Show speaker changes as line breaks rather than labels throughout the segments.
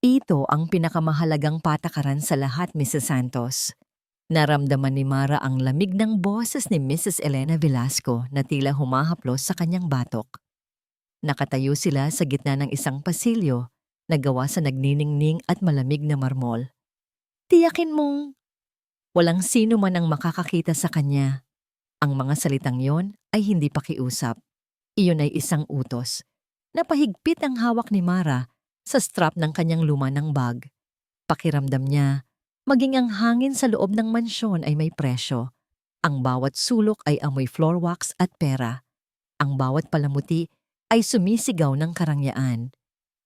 Ito ang pinakamahalagang patakaran sa lahat, Mrs. Santos. Naramdaman ni Mara ang lamig ng boses ni Mrs. Elena Velasco na tila humahaplos sa kanyang batok. Nakatayo sila sa gitna ng isang pasilyo na gawa sa nagniningning at malamig na marmol. Tiyakin mong walang sino man ang makakakita sa kanya. Ang mga salitang yon ay hindi pakiusap. Iyon ay isang utos. Napahigpit ang hawak ni Mara sa strap ng kanyang luma ng bag. Pakiramdam niya, maging ang hangin sa loob ng mansyon ay may presyo. Ang bawat sulok ay amoy floor wax at pera. Ang bawat palamuti ay sumisigaw ng karangyaan.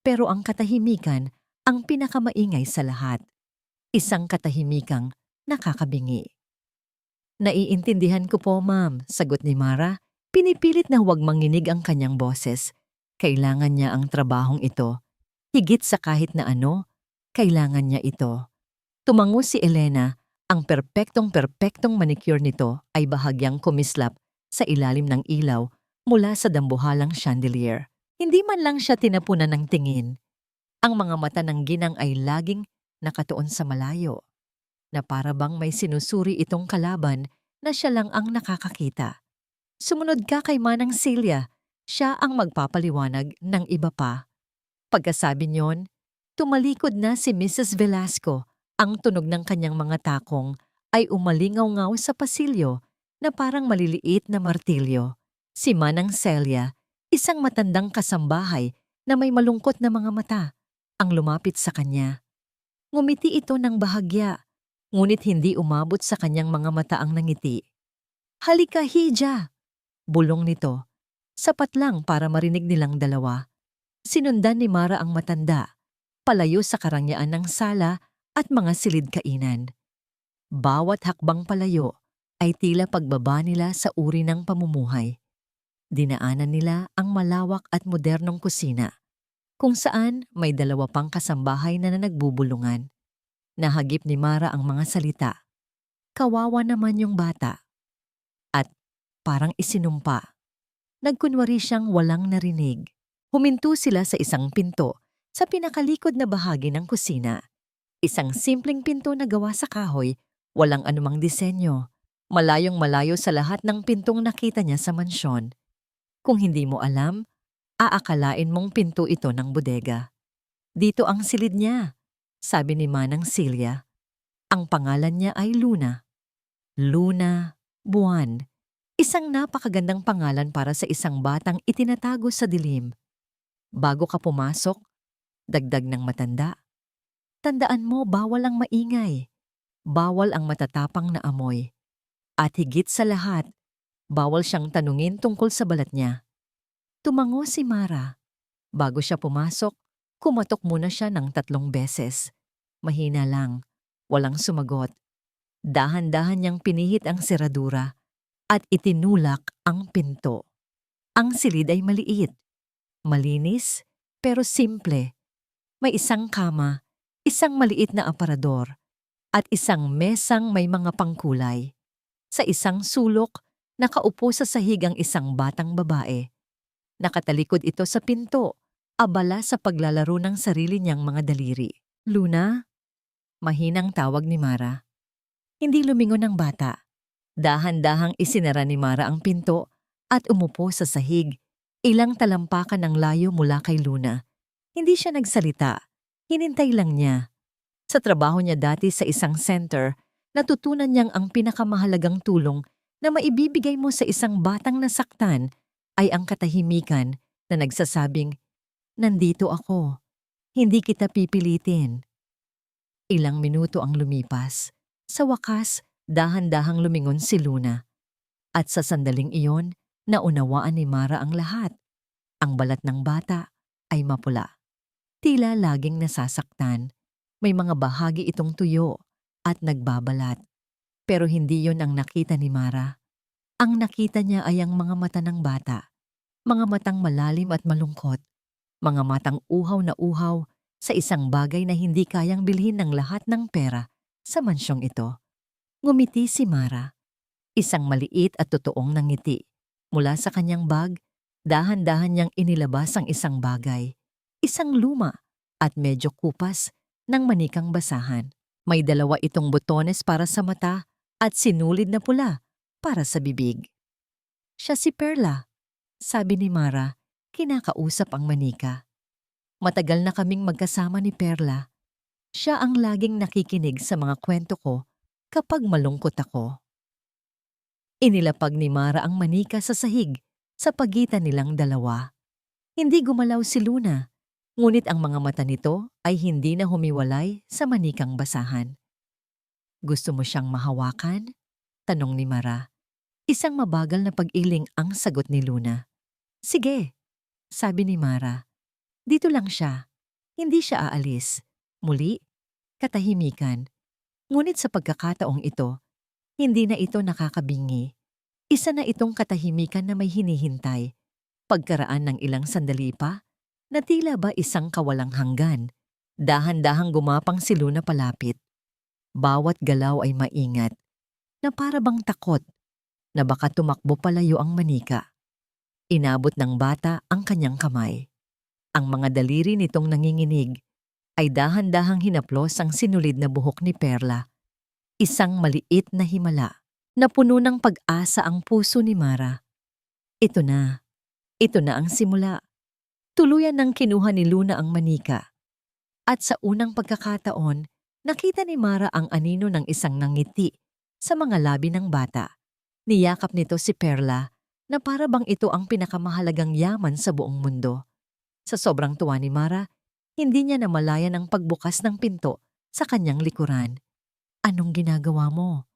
Pero ang katahimikan ang pinakamaingay sa lahat. Isang katahimikang nakakabingi. Naiintindihan ko po, ma'am, sagot ni Mara. Pinipilit na huwag manginig ang kanyang boses. Kailangan niya ang trabahong ito. Higit sa kahit na ano, kailangan niya ito. Tumango si Elena, ang perpektong manicure nito ay bahagyang kumislap sa ilalim ng ilaw mula sa dambuhalang chandelier. Hindi man lang siya tinapunan ng tingin. Ang mga mata ng ginang ay laging nakatuon sa malayo, na para bang may sinusuri itong kalaban na siya lang ang nakakakita. Sumunod ka kay Manang Celia, siya ang magpapaliwanag ng iba pa. Pagkasabi niyon, tumalikod na si Mrs. Velasco. Ang tunog ng kanyang mga takong ay umalingaw-ngaw sa pasilyo na parang maliliit na martilyo. Si Manang Celia, isang matandang kasambahay na may malungkot na mga mata, ang lumapit sa kanya. Ngumiti ito ng bahagya, ngunit hindi umabot sa kanyang mga mata ang nangiti. Halika, Hija! Bulong nito. Sapat lang para marinig nilang dalawa. Sinundan ni Mara ang matanda, palayo sa karangyaan ng sala at mga silid kainan. Bawat hakbang palayo ay tila pagbaba nila sa uri ng pamumuhay. Dinaanan nila ang malawak at modernong kusina, kung saan may dalawa pang kasambahay na nagbubulungan. Nahagip ni Mara ang mga salita. Kawawa naman yung bata. At parang isinumpa. Nagkunwari siyang walang narinig. Huminto sila sa isang pinto sa pinakalikod na bahagi ng kusina. Isang simpleng pinto na gawa sa kahoy, walang anumang disenyo. Malayong malayo sa lahat ng pintong nakita niya sa mansyon. Kung hindi mo alam, aakalain mong pinto ito ng bodega. Dito ang silid niya, sabi ni Manang Celia. Ang pangalan niya ay Luna. Luna, buwan. Isang napakagandang pangalan para sa isang batang itinatago sa dilim. Bago ka pumasok, dagdag ng matanda. Tandaan mo, bawal ang maingay. Bawal ang matatapang na amoy. At higit sa lahat, bawal siyang tanungin tungkol sa balat niya. Tumango si Mara. Bago siya pumasok, kumatok muna siya ng 3 beses. Mahina lang, walang sumagot. Dahan-dahan niyang pinihit ang seradura at itinulak ang pinto. Ang silid ay maliit, malinis, pero simple. May isang kama, isang maliit na aparador, at isang mesang may mga pangkulay. Sa isang sulok, nakaupo sa sahig ang isang batang babae. Nakatalikod ito sa pinto, abala sa paglalaro ng sarili niyang mga daliri. Luna? Mahinang tawag ni Mara. Hindi lumingon ang bata. Dahan-dahang isinara ni Mara ang pinto at umupo sa sahig. Ilang talampakan ng layo mula kay Luna. Hindi siya nagsalita. Hinintay lang niya. Sa trabaho niya dati sa isang center, natutunan niyang ang pinakamahalagang tulong na maibibigay mo sa isang batang nasaktan ay ang katahimikan na nagsasabing, "Nandito ako. Hindi kita pipilitin." Ilang minuto ang lumipas. Sa wakas, dahan-dahang lumingon si Luna. At sa sandaling iyon, naunawaan ni Mara ang lahat. Ang balat ng bata ay mapula. Tila laging nasasaktan. May mga bahagi itong tuyo at nagbabalat. Pero hindi yon ang nakita ni Mara. Ang nakita niya ay ang mga mata ng bata. Mga matang malalim at malungkot. Mga matang uhaw na uhaw sa isang bagay na hindi kayang bilhin ng lahat ng pera sa mansyong ito. Ngumiti si Mara. Isang maliit at totoong nangiti. Mula sa kanyang bag, dahan-dahan niyang inilabas ang isang bagay. Isang luma at medyo kupas ng manikang basahan. May 2 itong botones para sa mata at sinulid na pula para sa bibig. Siya si Perla, sabi ni Mara, kinakausap ang manika. Matagal na kaming magkasama ni Perla. Siya ang laging nakikinig sa mga kwento ko kapag malungkot ako. Inilapag ni Mara ang manika sa sahig sa pagitan nilang 2. Hindi gumalaw si Luna, ngunit ang mga mata nito ay hindi na humiwalay sa manikang basahan. Gusto mo siyang mahawakan? Tanong ni Mara. Isang mabagal na pag-iling ang sagot ni Luna. Sige, sabi ni Mara. Dito lang siya. Hindi siya aalis. Muli, katahimikan. Ngunit sa pagkakataong ito, hindi na ito nakakabingi. Isa na itong katahimikan na may hinihintay. Pagkaraan ng ilang sandali pa, na tila ba isang kawalang hanggan, dahan-dahang gumapang si Luna palapit. Bawat galaw ay maingat, na para bang takot, na baka tumakbo palayo ang manika. Inabot ng bata ang kanyang kamay. Ang mga daliri nitong nanginginig ay dahan-dahang hinaplos ang sinulid na buhok ni Perla. Isang maliit na himala na puno ng pag-asa ang puso ni Mara. Ito na ang simula. Tuluyan ng kinuha ni Luna ang manika. At sa unang pagkakataon, nakita ni Mara ang anino ng isang nangiti sa mga labi ng bata. Niyakap nito si Perla na para bang ito ang pinakamahalagang yaman sa buong mundo. Sa sobrang tuwa ni Mara, hindi niya namalayan ang pagbukas ng pinto sa kanyang likuran. Anong ginagawa mo?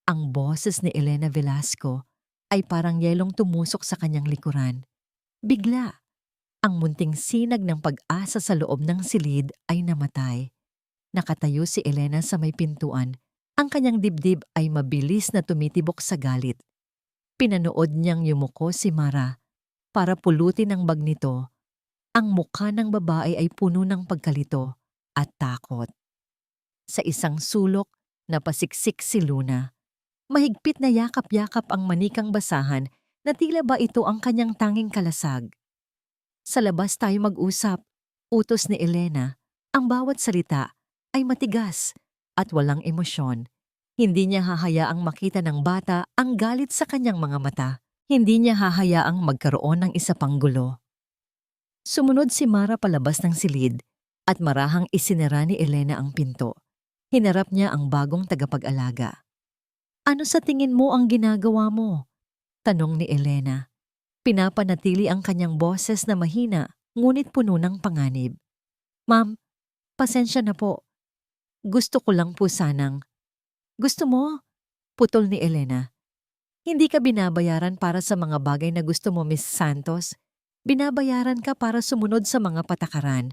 Ang boses ni Elena Velasco ay parang yelong tumusok sa kanyang likuran. Bigla, ang munting sinag ng pag-asa sa loob ng silid ay namatay. Nakatayo si Elena sa may pintuan. Ang kanyang dibdib ay mabilis na tumitibok sa galit. Pinanood niyang yumuko si Mara para pulutin ang bag nito. Ang mukha ng babae ay puno ng pagkalito at takot. Sa isang sulok, napasiksik si Luna. Mahigpit na yakap-yakap ang manikang basahan na tila ba ito ang kanyang tanging kalasag. Sa labas tayo mag-usap, utos ni Elena. Ang bawat salita ay matigas at walang emosyon. Hindi niya hahayaang makita ng bata ang galit sa kanyang mga mata. Hindi niya hahayaang magkaroon ng isa pang gulo. Sumunod si Mara palabas ng silid at marahang isinara ni Elena ang pinto. Hinarap niya ang bagong tagapag-alaga. Ano sa tingin mo ang ginagawa mo? Tanong ni Elena. Pinapanatili ang kanyang boses na mahina ngunit puno ng panganib. Ma'am, pasensya na po. Gusto ko lang po sanang. Gusto mo? Putol ni Elena. Hindi ka binabayaran para sa mga bagay na gusto mo, Miss Santos. Binabayaran ka para sumunod sa mga patakaran.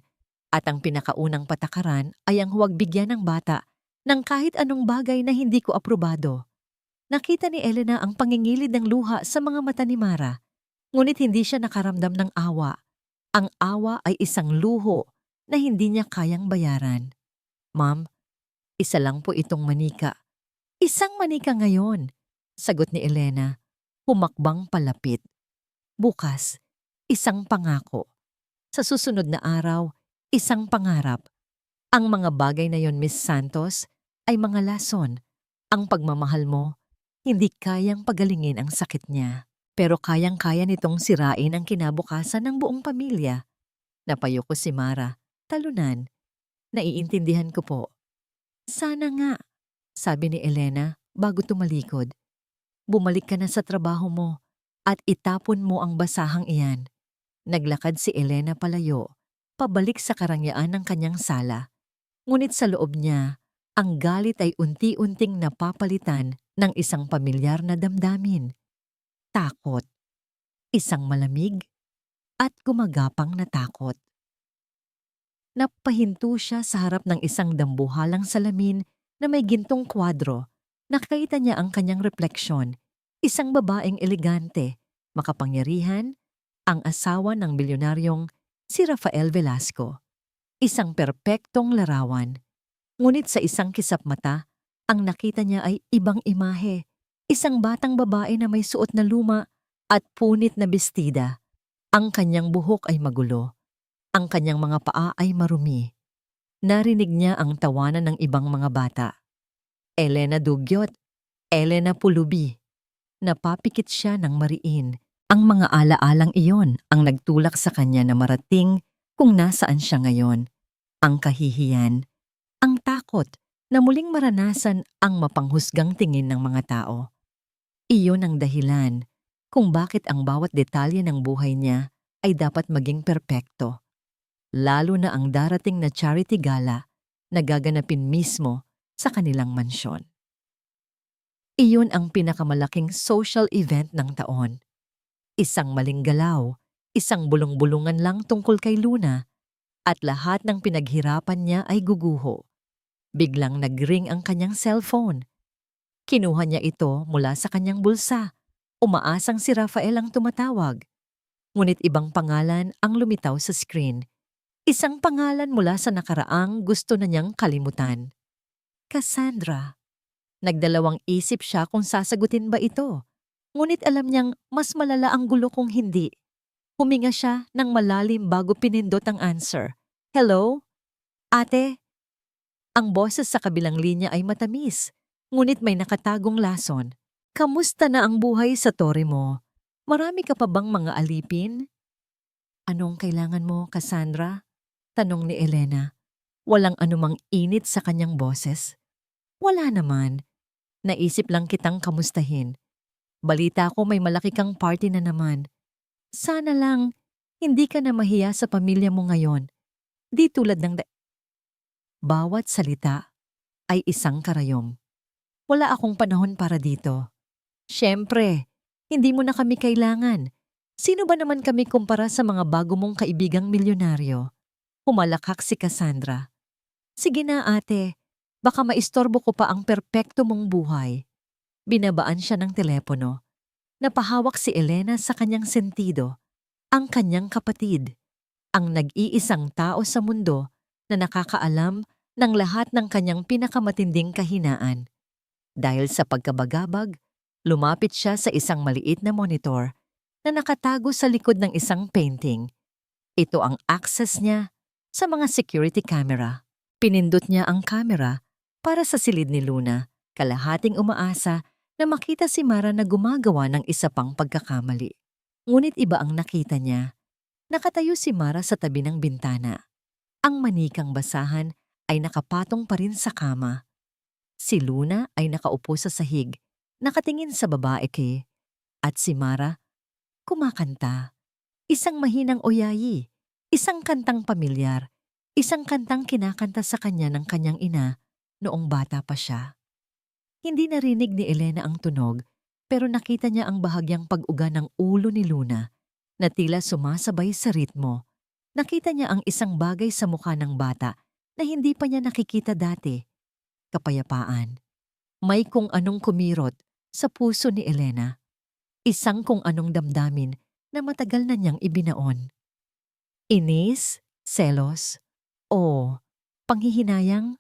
At ang pinakaunang patakaran ay ang huwag bigyan ng bata ng kahit anong bagay na hindi ko aprobado. Nakita ni Elena ang pangingilid ng luha sa mga mata ni Mara. Ngunit hindi siya nakaramdam ng awa. Ang awa ay isang luho na hindi niya kayang bayaran. Ma'am, isa lang po itong manika. Isang manika ngayon, sagot ni Elena, humakbang palapit. Bukas, isang pangako. Sa susunod na araw, isang pangarap. Ang mga bagay na yon, Miss Santos, ay mga lason. Ang pagmamahal mo, hindi kayang pagalingin ang sakit niya. Pero kayang-kaya nitong sirain ang kinabukasan ng buong pamilya. Napayo ko si Mara, talunan. Naiintindihan ko po. Sana nga, sabi ni Elena bago tumalikod. Bumalik ka na sa trabaho mo at itapon mo ang basahang iyan. Naglakad si Elena palayo, pabalik sa karangyaan ng kanyang sala. Ngunit sa loob niya, ang galit ay unti-unting napapalitan ng isang pamilyar na damdamin. Takot. Isang malamig at gumagapang na takot. Napahinto siya sa harap ng isang dambuhalang salamin na may gintong kwadro. Nakita niya ang kanyang refleksyon. Isang babaeng elegante, makapangyarihan, ang asawa ng bilyonaryong si Rafael Velasco. Isang perpektong larawan. Ngunit sa isang kisap mata, ang nakita niya ay ibang imahe. Isang batang babae na may suot na luma at punit na bestida. Ang kanyang buhok ay magulo. Ang kanyang mga paa ay marumi. Narinig niya ang tawanan ng ibang mga bata. Elena dugyot, Elena pulubi. Napapikit siya ng mariin. Ang mga alaalang iyon ang nagtulak sa kanya na marating kung nasaan siya ngayon. Ang kahihiyan, ang takot na muling maranasan ang mapanghusgang tingin ng mga tao. Iyon ang dahilan kung bakit ang bawat detalye ng buhay niya ay dapat maging perpekto. Lalo na ang darating na charity gala na gaganapin mismo sa kanilang mansyon. Iyon ang pinakamalaking social event ng taon. Isang maling galaw, isang bulong-bulungan lang tungkol kay Luna, at lahat ng pinaghirapan niya ay guguho. Biglang nag-ring ang kanyang cellphone. Kinuha niya ito mula sa kanyang bulsa. Umaasang si Rafael ang tumatawag. Ngunit ibang pangalan ang lumitaw sa screen. Isang pangalan mula sa nakaraang gusto na niyang kalimutan. Cassandra. Nagdalawang isip siya kung sasagutin ba ito. Ngunit alam niyang mas malala ang gulo kung hindi. Huminga siya ng malalim bago pinindot ang answer. Hello? Ate? Ang boses sa kabilang linya ay matamis, ngunit may nakatagong lason. Kamusta na ang buhay sa tore mo? Marami ka pa bang mga alipin? Anong kailangan mo, Cassandra? Tanong ni Elena. Walang anumang init sa kanyang boses. Wala naman. Naisip lang kitang kamustahin. Balita ko may malaki kang party na naman. Sana lang hindi ka na mahiya sa pamilya mo ngayon. Di tulad ng bawat salita ay isang karayom. Wala akong panahon para dito. Siyempre, hindi mo na kami kailangan. Sino ba naman kami kumpara sa mga bago mong kaibigang milyonaryo? Humalakhak si Cassandra. Sige na ate, baka maistorbo ko pa ang perpekto mong buhay. Binabaan siya ng telepono. Napahawak si Elena sa kanyang sentido, ang kanyang kapatid, ang nag-iisang tao sa mundo na nakakaalam ng lahat ng kanyang pinakamatinding kahinaan. Dahil sa pagkabagabag, lumapit siya sa isang maliit na monitor na nakatago sa likod ng isang painting. Ito ang access niya sa mga security camera. Pinindot niya ang camera para sa silid ni Luna, kalahating umaasa na makita si Mara na gumagawa ng isa pang pagkakamali. Ngunit iba ang nakita niya. Nakatayo si Mara sa tabi ng bintana. Ang manikang basahan ay nakapatong pa rin sa kama. Si Luna ay nakaupo sa sahig, nakatingin sa babae at si Mara kumakanta. Isang mahinang oyayi, isang kantang pamilyar, isang kantang kinakanta sa kanya ng kanyang ina noong bata pa siya. Hindi narinig ni Elena ang tunog, pero nakita niya ang bahagyang pag-uga ng ulo ni Luna na tila sumasabay sa ritmo. Nakita niya ang isang bagay sa mukha ng bata na hindi pa niya nakikita dati. Kapayapaan. May kung anong kumirot sa puso ni Elena. Isang kung anong damdamin na matagal na niyang ibinaon. Inis, selos, o panghihinayang?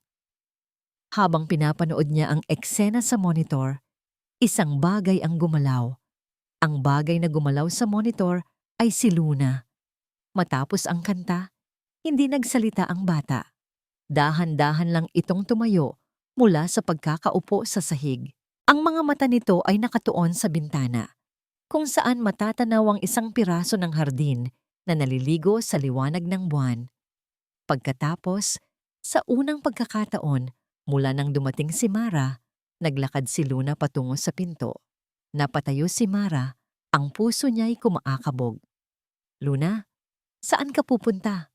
Habang pinapanood niya ang eksena sa monitor, isang bagay ang gumalaw. Ang bagay na gumalaw sa monitor ay si Luna. Matapos ang kanta, hindi nagsalita ang bata. Dahan-dahan lang itong tumayo mula sa pagkakaupo sa sahig. Ang mga mata nito ay nakatuon sa bintana, kung saan matatanaw ang isang piraso ng hardin na naliligo sa liwanag ng buwan. Pagkatapos, sa unang pagkakataon, mula nang dumating si Mara, naglakad si Luna patungo sa pinto. Napatayo si Mara, ang puso niya'y kumaakabog. Luna, saan ka pupunta?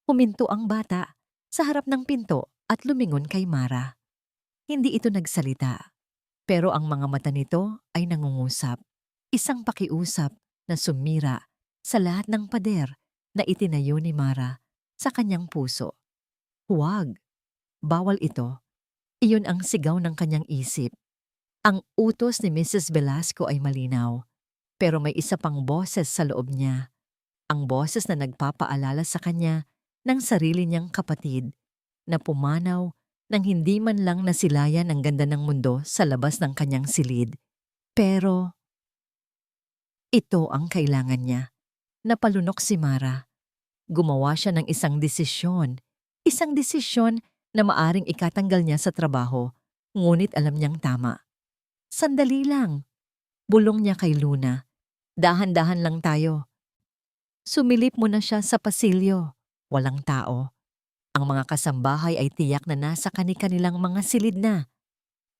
Huminto ang bata sa harap ng pinto at lumingon kay Mara. Hindi ito nagsalita, pero ang mga mata nito ay nangungusap. Isang pakiusap na sumira sa lahat ng pader na itinayo ni Mara sa kanyang puso. Huwag, bawal ito. Iyon ang sigaw ng kanyang isip. Ang utos ni Mrs. Velasco ay malinaw, pero may isa pang boses sa loob niya. Ang boses na nagpapaalala sa kanya ng sarili niyang kapatid na pumanaw nang hindi man lang nasilayan ang ganda ng mundo sa labas ng kanyang silid. Pero ito ang kailangan niya. Napalunok si Mara. Gumawa siya ng isang desisyon, Isang desisyon na maaring ikatanggal niya sa trabaho, ngunit alam niyang tama. Sandali lang, bulong niya kay Luna. Dahan-dahan lang tayo. Sumilip muna siya sa pasilyo. Walang tao. Ang mga kasambahay ay tiyak na nasa kani-kanilang mga silid na.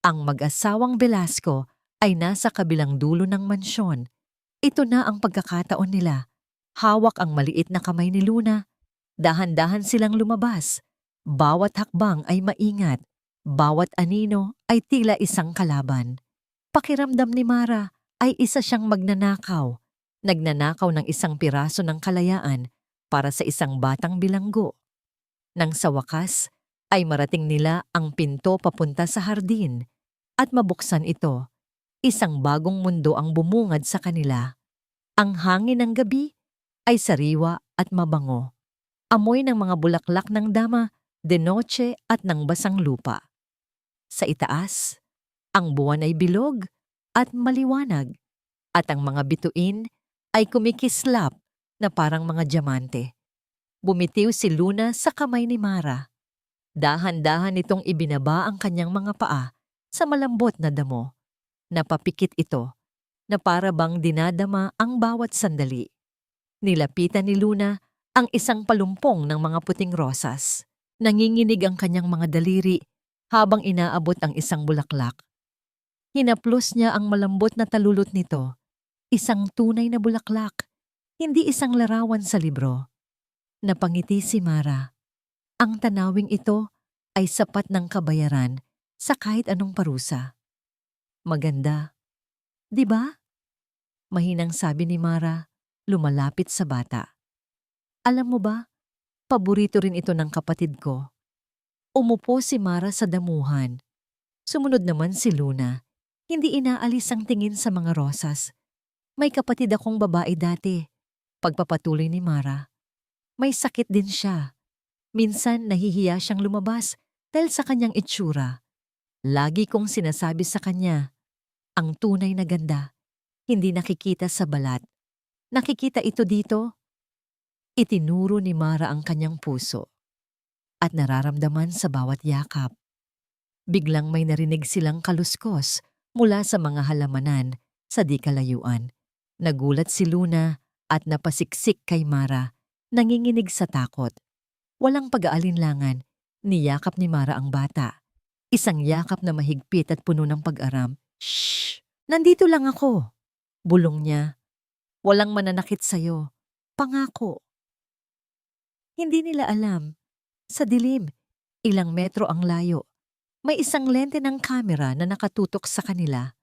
Ang mag-asawang Velasco ay nasa kabilang dulo ng mansyon. Ito na ang pagkakataon nila. Hawak ang maliit na kamay ni Luna. Dahan-dahan silang lumabas. Bawat hakbang ay maingat. Bawat anino ay tila isang kalaban. Pakiramdam ni Mara ay isa siyang magnanakaw. Nagnanakaw ng isang piraso ng kalayaan para sa isang batang bilanggo. Nang sa wakas, ay marating nila ang pinto papunta sa hardin at mabuksan ito. Isang bagong mundo ang bumungad sa kanila. Ang hangin ng gabi ay sariwa at mabango. Amoy ng mga bulaklak ng dama, de noche at ng basang lupa. Sa itaas, ang buwan ay bilog at maliwanag at ang mga bituin ay kumikislap na parang mga diamante. Bumitiw si Luna sa kamay ni Mara. Dahan-dahan itong ibinaba ang kanyang mga paa sa malambot na damo. Napapikit ito na para bang dinadama ang bawat sandali. Nilapitan ni Luna ang isang palumpong ng mga puting rosas. Nanginginig ang kanyang mga daliri habang inaabot ang isang bulaklak. Hinaplos niya ang malambot na talulot nito. Isang tunay na bulaklak, hindi isang larawan sa libro. Napangiti si Mara. Ang tanawing ito ay sapat ng kabayaran sa kahit anong parusa. Maganda, di ba? Mahinang sabi ni Mara, lumalapit sa bata. Alam mo ba, paborito rin ito ng kapatid ko. Umupo si Mara sa damuhan. Sumunod naman si Luna. Hindi inaalis ang tingin sa mga rosas. May kapatid akong babae dati. Pagpapatuloy ni Mara. May sakit din siya. Minsan nahihiya siyang lumabas dahil sa kanyang itsura. Lagi kong sinasabi sa kanya, ang tunay na ganda, hindi nakikita sa balat. Nakikita ito dito. Itinuro ni Mara ang kanyang puso at nararamdaman sa bawat yakap. Biglang may narinig silang kaluskos mula sa mga halamanan sa di kalayuan. Nagulat si Luna at napasiksik kay Mara, nanginginig sa takot. Walang pag-aalinlangan, niyakap ni Mara ang bata. Isang yakap na mahigpit at puno ng pag-aram. Shh! Nandito lang ako. Bulong niya. Walang mananakit sa'yo. Pangako. Hindi nila alam. Sa dilim, ilang metro ang layo. May isang lente ng kamera na nakatutok sa kanila.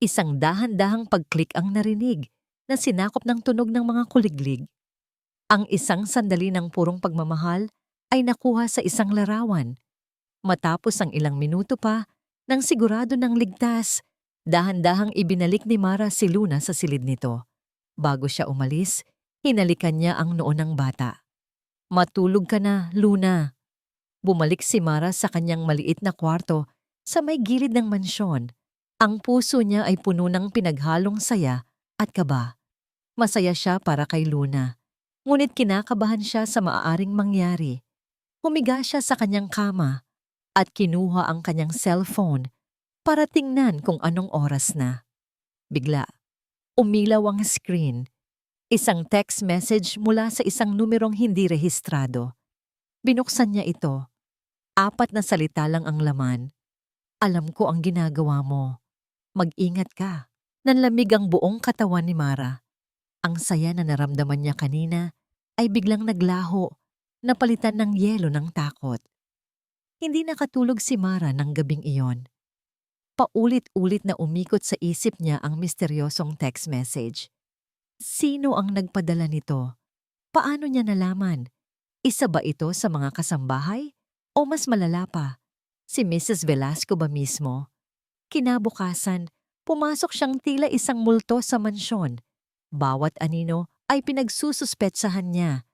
Isang dahan-dahang pag-click ang narinig na sinakop ng tunog ng mga kuliglig. Ang isang sandali ng purong pagmamahal ay nakuha sa isang larawan. Matapos ang ilang minuto pa, nang sigurado ng ligtas, dahan-dahang ibinalik ni Mara si Luna sa silid nito. Bago siya umalis, hinalikan niya ang noo ng bata. Matulog ka na, Luna. Bumalik si Mara sa kanyang maliit na kwarto sa may gilid ng mansyon. Ang puso niya ay puno ng pinaghalong saya at kaba. Masaya siya para kay Luna. Ngunit kinakabahan siya sa maaaring mangyari. Humiga siya sa kanyang kama at kinuha ang kanyang cellphone para tingnan kung anong oras na. Bigla, umilaw ang screen. Isang text message mula sa isang numerong hindi rehistrado. Binuksan niya ito. 4 na salita lang ang laman. Alam ko ang ginagawa mo. Mag-ingat ka. Nanlamig ang buong katawan ni Mara. Ang saya na naramdaman niya kanina ay biglang naglaho, napalitan ng yelo ng takot. Hindi nakatulog si Mara ng gabing iyon. Paulit-ulit na umikot sa isip niya ang misteryosong text message. Sino ang nagpadala nito? Paano niya nalaman? Isa ba ito sa mga kasambahay? O mas malala pa, si Mrs. Velasco ba mismo? Kinabukasan, pumasok siyang tila isang multo sa mansyon. Bawat anino ay pinagsususpetsahan niya.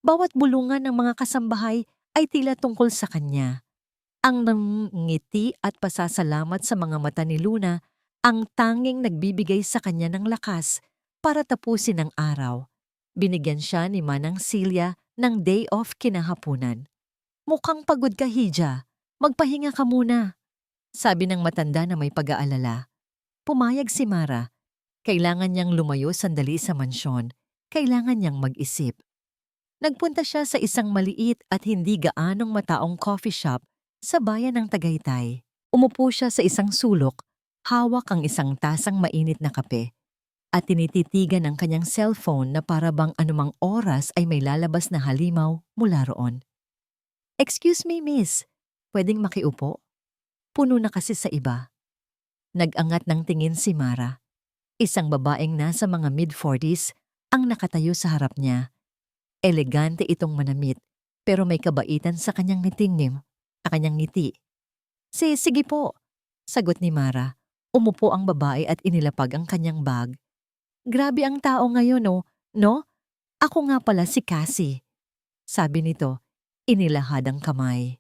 Bawat bulungan ng mga kasambahay ay tila tungkol sa kanya. Ang ngiti at pasasalamat sa mga mata ni Luna ang tanging nagbibigay sa kanya ng lakas para tapusin ang araw. Binigyan siya ni Manang Celia ng day off kinahapunan. Mukhang pagod ka, Hija. Magpahinga ka muna. Sabi ng matanda na may pag-aalala. Pumayag si Mara. Kailangan niyang lumayo sandali sa mansyon. Kailangan niyang mag-isip. Nagpunta siya sa isang maliit at hindi gaanong mataong coffee shop sa bayan ng Tagaytay. Umupo siya sa isang sulok, hawak ang isang tasang mainit na kape, at tinititigan ang kanyang cellphone na para bang anumang oras ay may lalabas na halimaw mula roon. Excuse me, miss. Pwedeng makiupo? Puno na kasi sa iba. Nag-angat ng tingin si Mara. Isang babaeng nasa mga mid-40s ang nakatayo sa harap niya. Elegante itong manamit, pero may kabaitan sa kanyang ngiti. Sige po, sagot ni Mara. Umupo ang babae at inilapag ang kanyang bag. Grabe ang tao ngayon, no? Ako nga pala si Cassie. Sabi nito, inilahad ang kamay.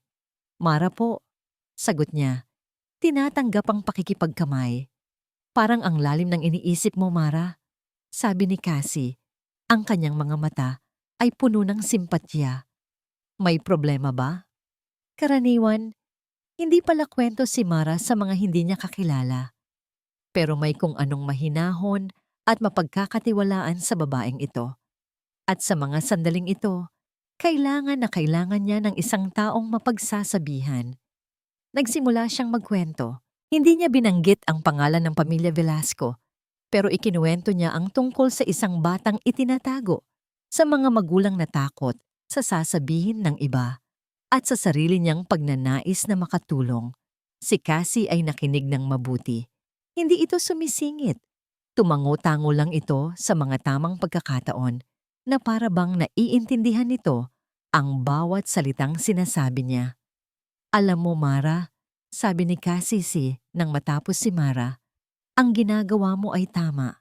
Mara po, sagot niya. Tinatanggap ang pakikipagkamay. Parang ang lalim ng iniisip mo, Mara. Sabi ni Cassie, ang kanyang mga mata ay puno ng simpatya. May problema ba? Karaniwan, hindi pala kwento si Mara sa mga hindi niya kakilala. Pero may kung anong mahinahon at mapagkakatiwalaan sa babaeng ito. At sa mga sandaling ito, kailangan niya ng isang taong mapagsasabihan. Nagsimula siyang magkwento. Hindi niya binanggit ang pangalan ng pamilya Velasco, pero ikinuwento niya ang tungkol sa isang batang itinatago, sa mga magulang na takot sa sasabihin ng iba, at sa sarili niyang pagnanais na makatulong. Si Cassie ay nakinig ng mabuti. Hindi ito sumisingit. Tumango-tango lang ito sa mga tamang pagkakataon na para bang naiintindihan nito ang bawat salitang sinasabi niya. Alam mo, Mara, sabi ni Cassie nang matapos si Mara, ang ginagawa mo ay tama.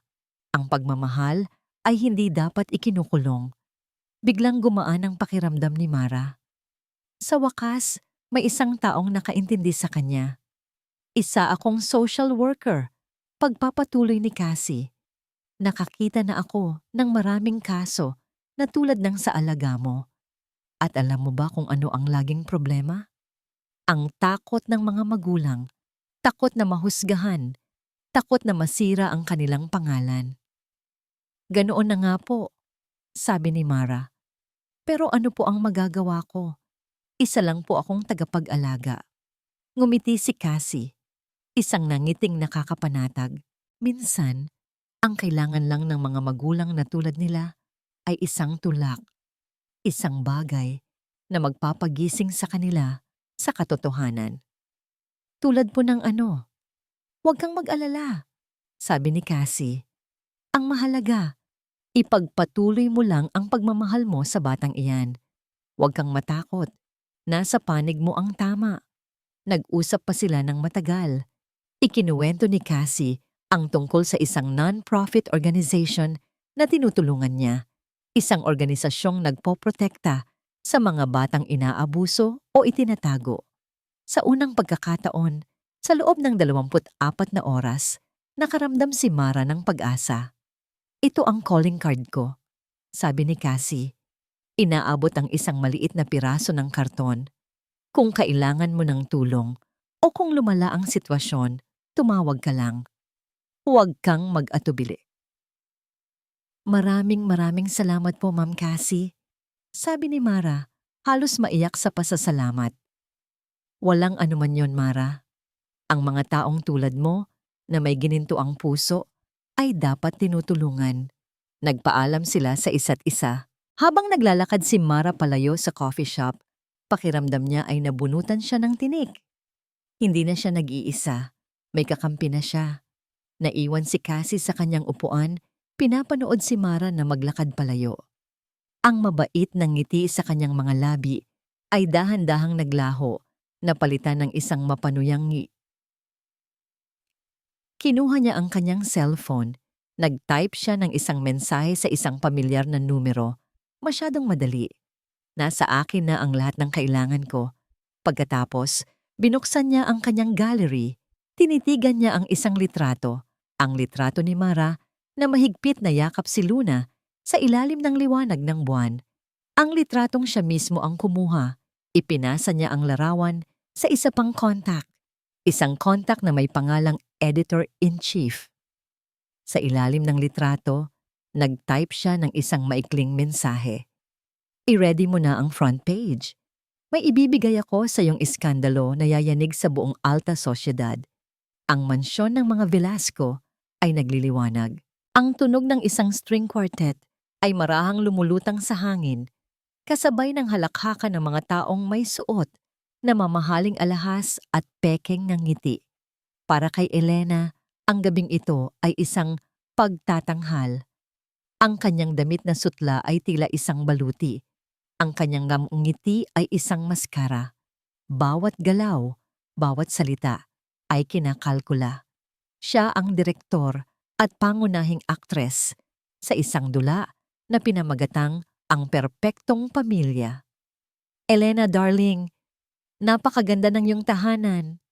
Ang pagmamahal ay hindi dapat ikinukulong. Biglang gumaan ang pakiramdam ni Mara. Sa wakas, may isang taong nakaintindi sa kanya. Isa akong social worker. Pagpapatuloy ni Cassie. Nakakita na ako ng maraming kaso na tulad ng sa alaga mo. At alam mo ba kung ano ang laging problema? Ang takot ng mga magulang. Takot na mahusgahan. Takot na masira ang kanilang pangalan. Ganoon na nga po, sabi ni Mara. Pero ano po ang magagawa ko? Isa lang po akong tagapag-alaga. Ngumiti si Cassie. Isang nangiting nakakapanatag. Minsan, ang kailangan lang ng mga magulang na tulad nila ay isang tulak, isang bagay na magpapagising sa kanila sa katotohanan. Tulad po ng ano? Huwag kang mag-alala, sabi ni Cassie. Ang mahalaga, ipagpatuloy mo lang ang pagmamahal mo sa batang iyan. Huwag kang matakot. Nasa panig mo ang tama. Nag-usap pa sila ng matagal. Ikinuwento ni Cassie ang tungkol sa isang non-profit organization na tinutulungan niya. Isang organisasyong nagpoprotekta sa mga batang inaabuso o itinatago. Sa unang pagkakataon, sa loob ng 24 na oras, nakaramdam si Mara ng pag-asa. Ito ang calling card ko, sabi ni Cassie. Inaabot ang isang maliit na piraso ng karton. Kung kailangan mo ng tulong o kung lumala ang sitwasyon, tumawag ka lang. Huwag kang mag-atubili. Maraming salamat po, Ma'am Cassie. Sabi ni Mara, halos maiyak sa pasasalamat. Walang anuman yon, Mara. Ang mga taong tulad mo na may gininto ang puso ay dapat tinutulungan. Nagpaalam sila sa isa't isa. Habang naglalakad si Mara palayo sa coffee shop, pakiramdam niya ay nabunutan siya ng tinik. Hindi na siya nag-iisa. May kakampi na siya. Naiwan si Cassie sa kanyang upuan, pinapanood si Mara na maglakad palayo. Ang mabait ng ngiti sa kanyang mga labi ay dahan-dahang naglaho, napalitan ng isang mapanuyang ngiti. Kinuha niya ang kanyang cellphone. Nag-type siya ng isang mensahe sa isang pamilyar na numero. Masyadong madali. Nasa akin na ang lahat ng kailangan ko. Pagkatapos, binuksan niya ang kanyang gallery. Tinitigan niya ang isang litrato. Ang litrato ni Mara na mahigpit na yakap si Luna sa ilalim ng liwanag ng buwan. Ang litratong siya mismo ang kumuha. Ipinasa niya ang larawan sa isa pang contact, isang contact na may pangalang Editor-in-Chief. Sa ilalim ng litrato, nag-type siya ng isang maikling mensahe. I-ready mo na ang front page. May ibibigay ako sa iyong iskandalo na yayanig sa buong alta sosyedad. Ang mansyon ng mga Velasco ay nagliliwanag. Ang tunog ng isang string quartet ay marahang lumulutang sa hangin, kasabay ng halakhakan ng mga taong may suot na mamahaling alahas at pekeng ng ngiti. Para kay Elena, ang gabing ito ay isang pagtatanghal. Ang kanyang damit na sutla ay tila isang baluti. Ang kanyang ngiti ay isang maskara. Bawat galaw, bawat salita ay kinakalkula. Siya ang direktor at pangunahing aktres sa isang dula na pinamagatang Ang Perpektong Pamilya. Elena darling, napakaganda ng iyong tahanan.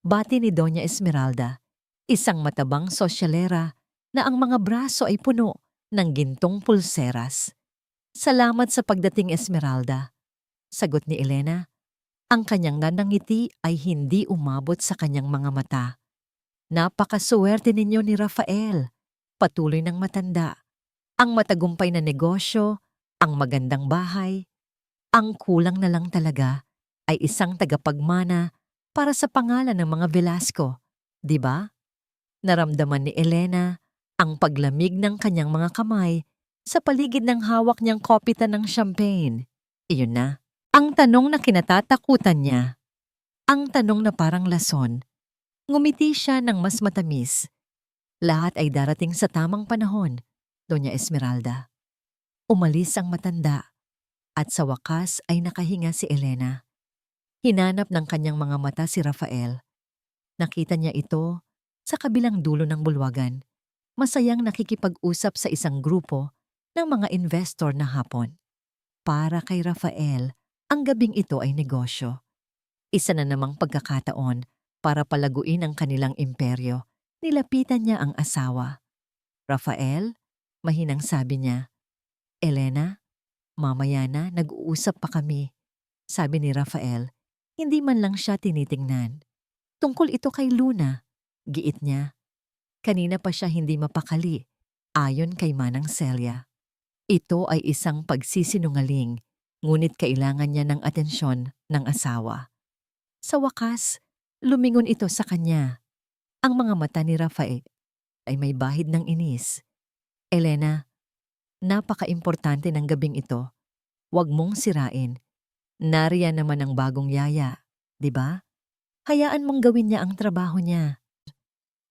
Bati ni Doña Esmeralda, isang matabang sosyalera na ang mga braso ay puno ng gintong pulseras. Salamat sa pagdating, Esmeralda. Sagot ni Elena. Ang kanyang nanangiti ay hindi umabot sa kanyang mga mata. Napakaswerte ninyo ni Rafael. Patuloy ng matanda. Ang matagumpay na negosyo, ang magandang bahay. Ang kulang na lang talaga ay isang tagapagmana para sa pangalan ng mga Velasco. Di ba? Naramdaman ni Elena ang paglamig ng kanyang mga kamay sa paligid ng hawak niyang kopitan ng champagne. Iyon na. Ang tanong na kinatatakutan niya. Ang tanong na parang lason. Ngumiti siya ng mas matamis. Lahat ay darating sa tamang panahon, Doña Esmeralda. Umalis ang matanda at sa wakas ay nakahinga si Elena. Hinanap ng kanyang mga mata si Rafael. Nakita niya ito sa kabilang dulo ng bulwagan. Masayang nakikipag-usap sa isang grupo ng mga investor na hapon. Para kay Rafael, ang gabing ito ay negosyo. Isa na namang pagkakataon para palaguin ang kanilang imperyo. Nilapitan niya ang asawa. Rafael, mahinang sabi niya, Elena, mamaya na nag-uusap pa kami. Sabi ni Rafael, hindi man lang siya tinitingnan. Tungkol ito kay Luna, giit niya. Kanina pa siya hindi mapakali, ayon kay Manang Celia. Ito ay isang pagsisinungaling, ngunit kailangan niya ng atensyon ng asawa. Sa wakas, lumingon ito sa kanya. Ang mga mata ni Rafael ay may bahid ng inis. Elena, napaka-importante ng gabing ito. Huwag mong sirain. Nariyan naman ang bagong yaya, di ba? Hayaan mong gawin niya ang trabaho niya.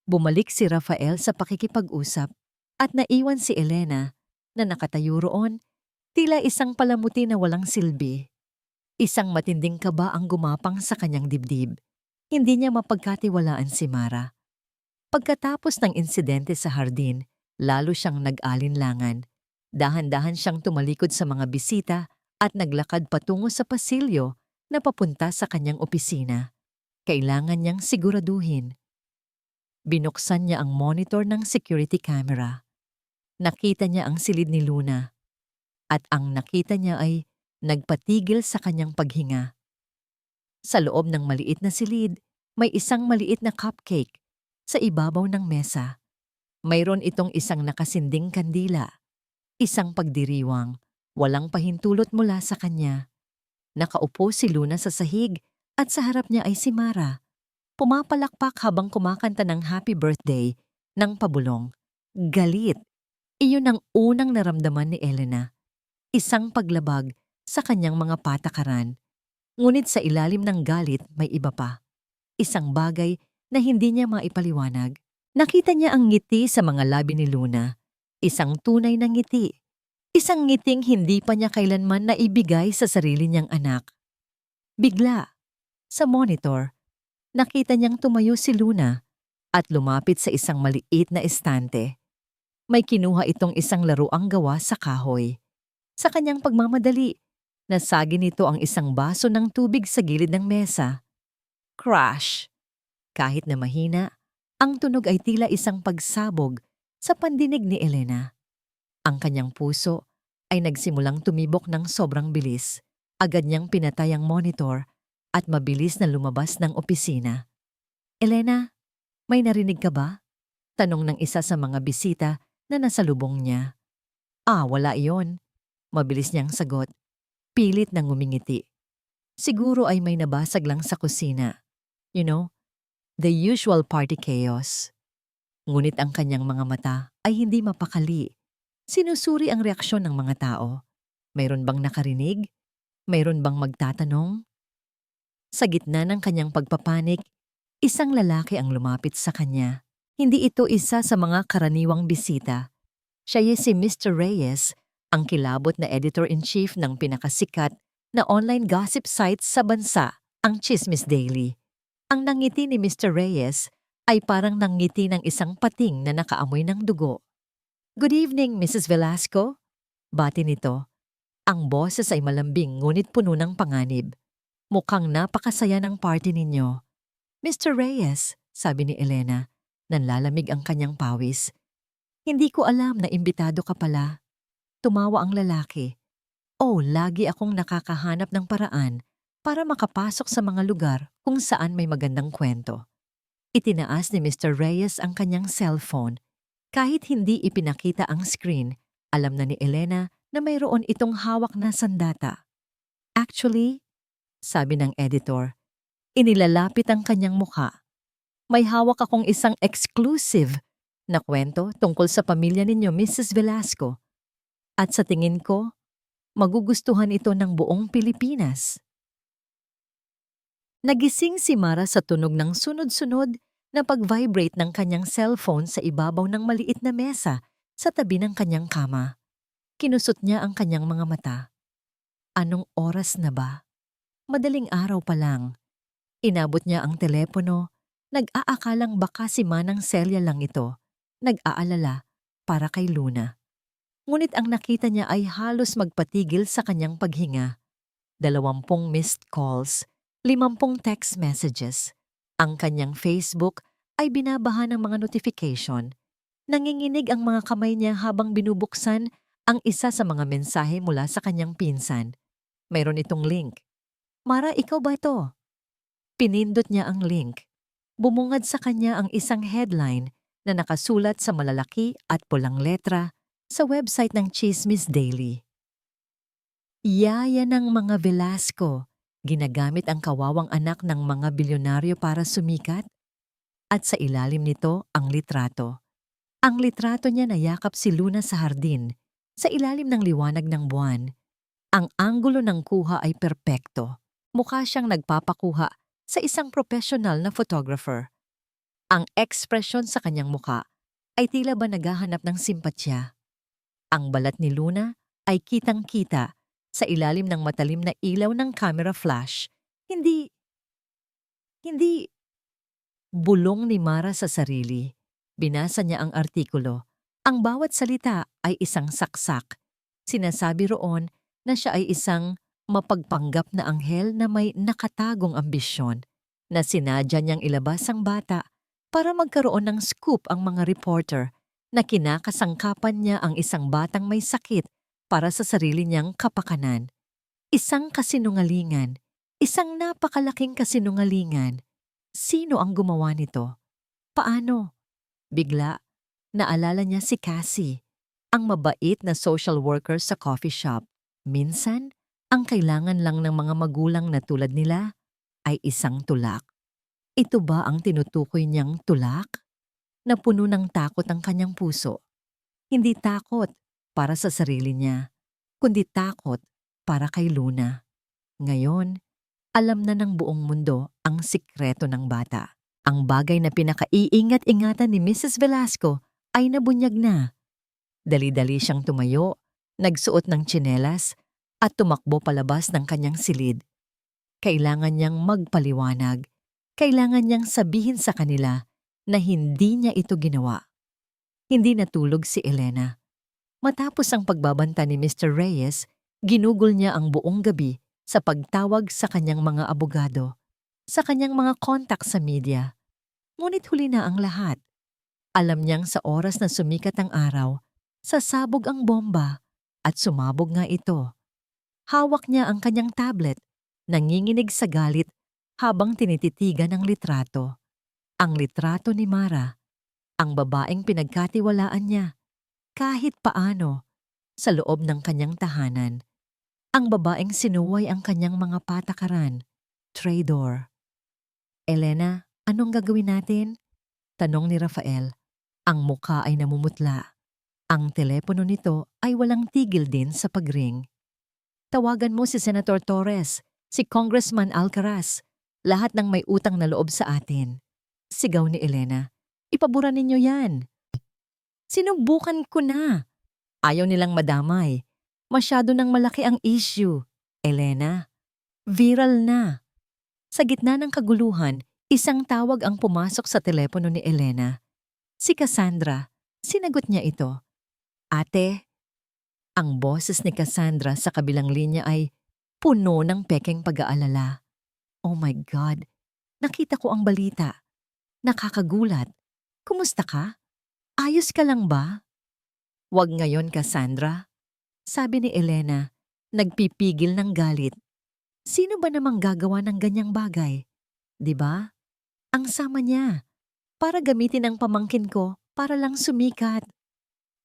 Bumalik si Rafael sa pakikipag-usap at naiwan si Elena na nakatayo roon, tila isang palamuti na walang silbi. Isang matinding kaba ang gumapang sa kanyang dibdib. Hindi niya mapagkatiwalaan si Mara. Pagkatapos ng insidente sa hardin, lalo siyang nag-alinlangan. Dahan-dahan siyang tumalikod sa mga bisita at naglakad patungo sa pasilyo na papunta sa kanyang opisina. Kailangan niyang siguraduhin. Binuksan niya ang monitor ng security camera. Nakita niya ang silid ni Luna. At ang nakita niya ay nagpatigil sa kanyang paghinga. Sa loob ng maliit na silid, may isang maliit na cupcake sa ibabaw ng mesa. Mayroon itong isang nakasinding kandila. Isang pagdiriwang, walang pahintulot mula sa kanya. Nakaupo si Luna sa sahig at sa harap niya ay si Mara. Pumapalakpak habang kumakanta ng happy birthday ng pabulong. Galit. Iyon ang unang naramdaman ni Elena. Isang paglabag sa kanyang mga patakaran. Ngunit sa ilalim ng galit may iba pa. Isang bagay na hindi niya maipaliwanag. Nakita niya ang ngiti sa mga labi ni Luna. Isang tunay na ngiti. Isang ngiting hindi pa niya kailanman naibigay sa sarili niyang anak. Bigla, sa monitor, nakita niyang tumayo si Luna at lumapit sa isang maliit na estante. May kinuha itong isang laruang gawa sa kahoy. Sa kanyang pagmamadali, nasagi nito ang isang baso ng tubig sa gilid ng mesa. Crash! Kahit na mahina, ang tunog ay tila isang pagsabog sa pandinig ni Elena. Ang kanyang puso ay nagsimulang tumibok ng sobrang bilis. Agad niyang pinatay ang monitor at mabilis na lumabas ng opisina. Elena, may narinig ka ba? Tanong ng isa sa mga bisita na nasa lubong niya. Wala iyon. Mabilis niyang sagot. Pilit na ngumingiti. Siguro ay may nabasag lang sa kusina. You know, the usual party chaos. Ngunit ang kanyang mga mata ay hindi mapakali. Sinusuri ang reaksyon ng mga tao. Mayroon bang nakarinig? Mayroon bang magtatanong? Sa gitna ng kanyang pagpapanik, isang lalaki ang lumapit sa kanya. Hindi ito isa sa mga karaniwang bisita. Siya ay si Mr. Reyes, ang kilabot na editor-in-chief ng pinakasikat na online gossip site sa bansa, ang Chismis Daily. Ang nangiti ni Mr. Reyes ay parang nangiti ng isang pating na nakaamoy ng dugo. Good evening, Mrs. Velasco. Bati nito. Ang boses ay malambing ngunit puno ng panganib. Mukhang napakasaya ng party ninyo. Mr. Reyes, sabi ni Elena, nanlalamig ang kanyang pawis. Hindi ko alam na imbitado ka pala. Tumawa ang lalaki. Lagi akong nakakahanap ng paraan para makapasok sa mga lugar kung saan may magandang kwento. Itinaas ni Mr. Reyes ang kanyang cellphone. Kahit hindi ipinakita ang screen, alam na ni Elena na mayroon itong hawak na sandata. Actually, sabi ng editor, inilalapit ang kanyang mukha. May hawak akong isang exclusive na kwento tungkol sa pamilya ninyo, Mrs. Velasco. At sa tingin ko, magugustuhan ito ng buong Pilipinas. Nagising si Mara sa tunog ng sunod-sunod na pag-vibrate ng kanyang cellphone sa ibabaw ng maliit na mesa sa tabi ng kanyang kama. Kinusot niya ang kanyang mga mata. Anong oras na ba? Madaling araw pa lang. Inabot niya ang telepono, nag-aakalang baka si Manang Celia lang ito. Nag-aalala para kay Luna. Ngunit ang nakita niya ay halos magpatigil sa kanyang paghinga. 20 missed calls, 50 text messages. Ang kanyang Facebook ay binabaha ng mga notification. Nanginginig ang mga kamay niya habang binubuksan ang isa sa mga mensahe mula sa kanyang pinsan. Mayroon itong link. Mara, ikaw ba ito? Pinindot niya ang link. Bumungad sa kanya ang isang headline na nakasulat sa malalaki at pulang letra sa website ng Chismis Daily. Yaya ng mga Velasco, ginagamit ang kawawang anak ng mga bilyonaryo para sumikat? At sa ilalim nito ang litrato. Ang litrato niya nayakap si Luna sa hardin, sa ilalim ng liwanag ng buwan. Ang anggulo ng kuha ay perpekto. Mukha siyang nagpapakuha sa isang professional na photographer. Ang ekspresyon sa kanyang mukha ay tila ba naghahanap ng simpatya. Ang balat ni Luna ay kitang-kita sa ilalim ng matalim na ilaw ng camera flash. Hindi. Bulong ni Mara sa sarili. Binasa niya ang artikulo. Ang bawat salita ay isang saksak. Sinasabi roon na siya ay isang mapagpanggap na anghel na may nakatagong ambisyon, na sinadya niyang ilabas ang bata para magkaroon ng scoop ang mga reporter, na kinakasangkapan niya ang isang batang may sakit para sa sarili niyang kapakanan. Isang kasinungalingan, isang napakalaking kasinungalingan. Sino ang gumawa nito? Paano? Bigla, naalala niya si Cassie, ang mabait na social worker sa coffee shop. Minsan, ang kailangan lang ng mga magulang na tulad nila ay isang tulak. Ito ba ang tinutukoy niyang tulak? Na puno ng takot ang kanyang puso. Hindi takot para sa sarili niya, kundi takot para kay Luna. Ngayon, alam na ng buong mundo ang sikreto ng bata. Ang bagay na pinakaiingat-ingatan ni Mrs. Velasco ay nabunyag na. Dali-dali siyang tumayo, nagsuot ng tsinelas, at tumakbo palabas ng kanyang silid. Kailangan niyang magpaliwanag. Kailangan niyang sabihin sa kanila na hindi niya ito ginawa. Hindi natulog si Elena. Matapos ang pagbabanta ni Mr. Reyes, ginugol niya ang buong gabi sa pagtawag sa kanyang mga abogado, sa kanyang mga kontak sa media. Ngunit huli na ang lahat. Alam niyang sa oras na sumikat ang araw, sasabog ang bomba at sumabog nga ito. Hawak niya ang kanyang tablet, nanginginig sa galit habang tinititigan ang litrato. Ang litrato ni Mara, ang babaeng pinagkatiwalaan niya, kahit paano, sa loob ng kanyang tahanan. Ang babaeng sinuway ang kanyang mga patakaran, traitor. Elena, anong gagawin natin? Tanong ni Rafael. Ang mukha ay namumutla. Ang telepono nito ay walang tigil din sa pagring. Tawagan mo si Senator Torres, si Congressman Alcaraz, lahat ng may utang na loob sa atin. Sigaw ni Elena. Ipabura ninyo yan. Sinubukan ko na. Ayaw nilang madamay. Masyado nang malaki ang issue. Elena, viral na. Sa gitna ng kaguluhan, isang tawag ang pumasok sa telepono ni Elena. Si Cassandra. Sinagot niya ito. Ate, ang boses ni Cassandra sa kabilang linya ay puno ng pekeng pag-aalala. Oh my God, nakita ko ang balita. Nakakagulat. Kumusta ka? Ayos ka lang ba? Wag ngayon, Cassandra. Sabi ni Elena, nagpipigil ng galit. Sino ba namang gagawa ng ganyang bagay? 'Di ba? Ang sama niya. Para gamitin ang pamangkin ko para lang sumikat.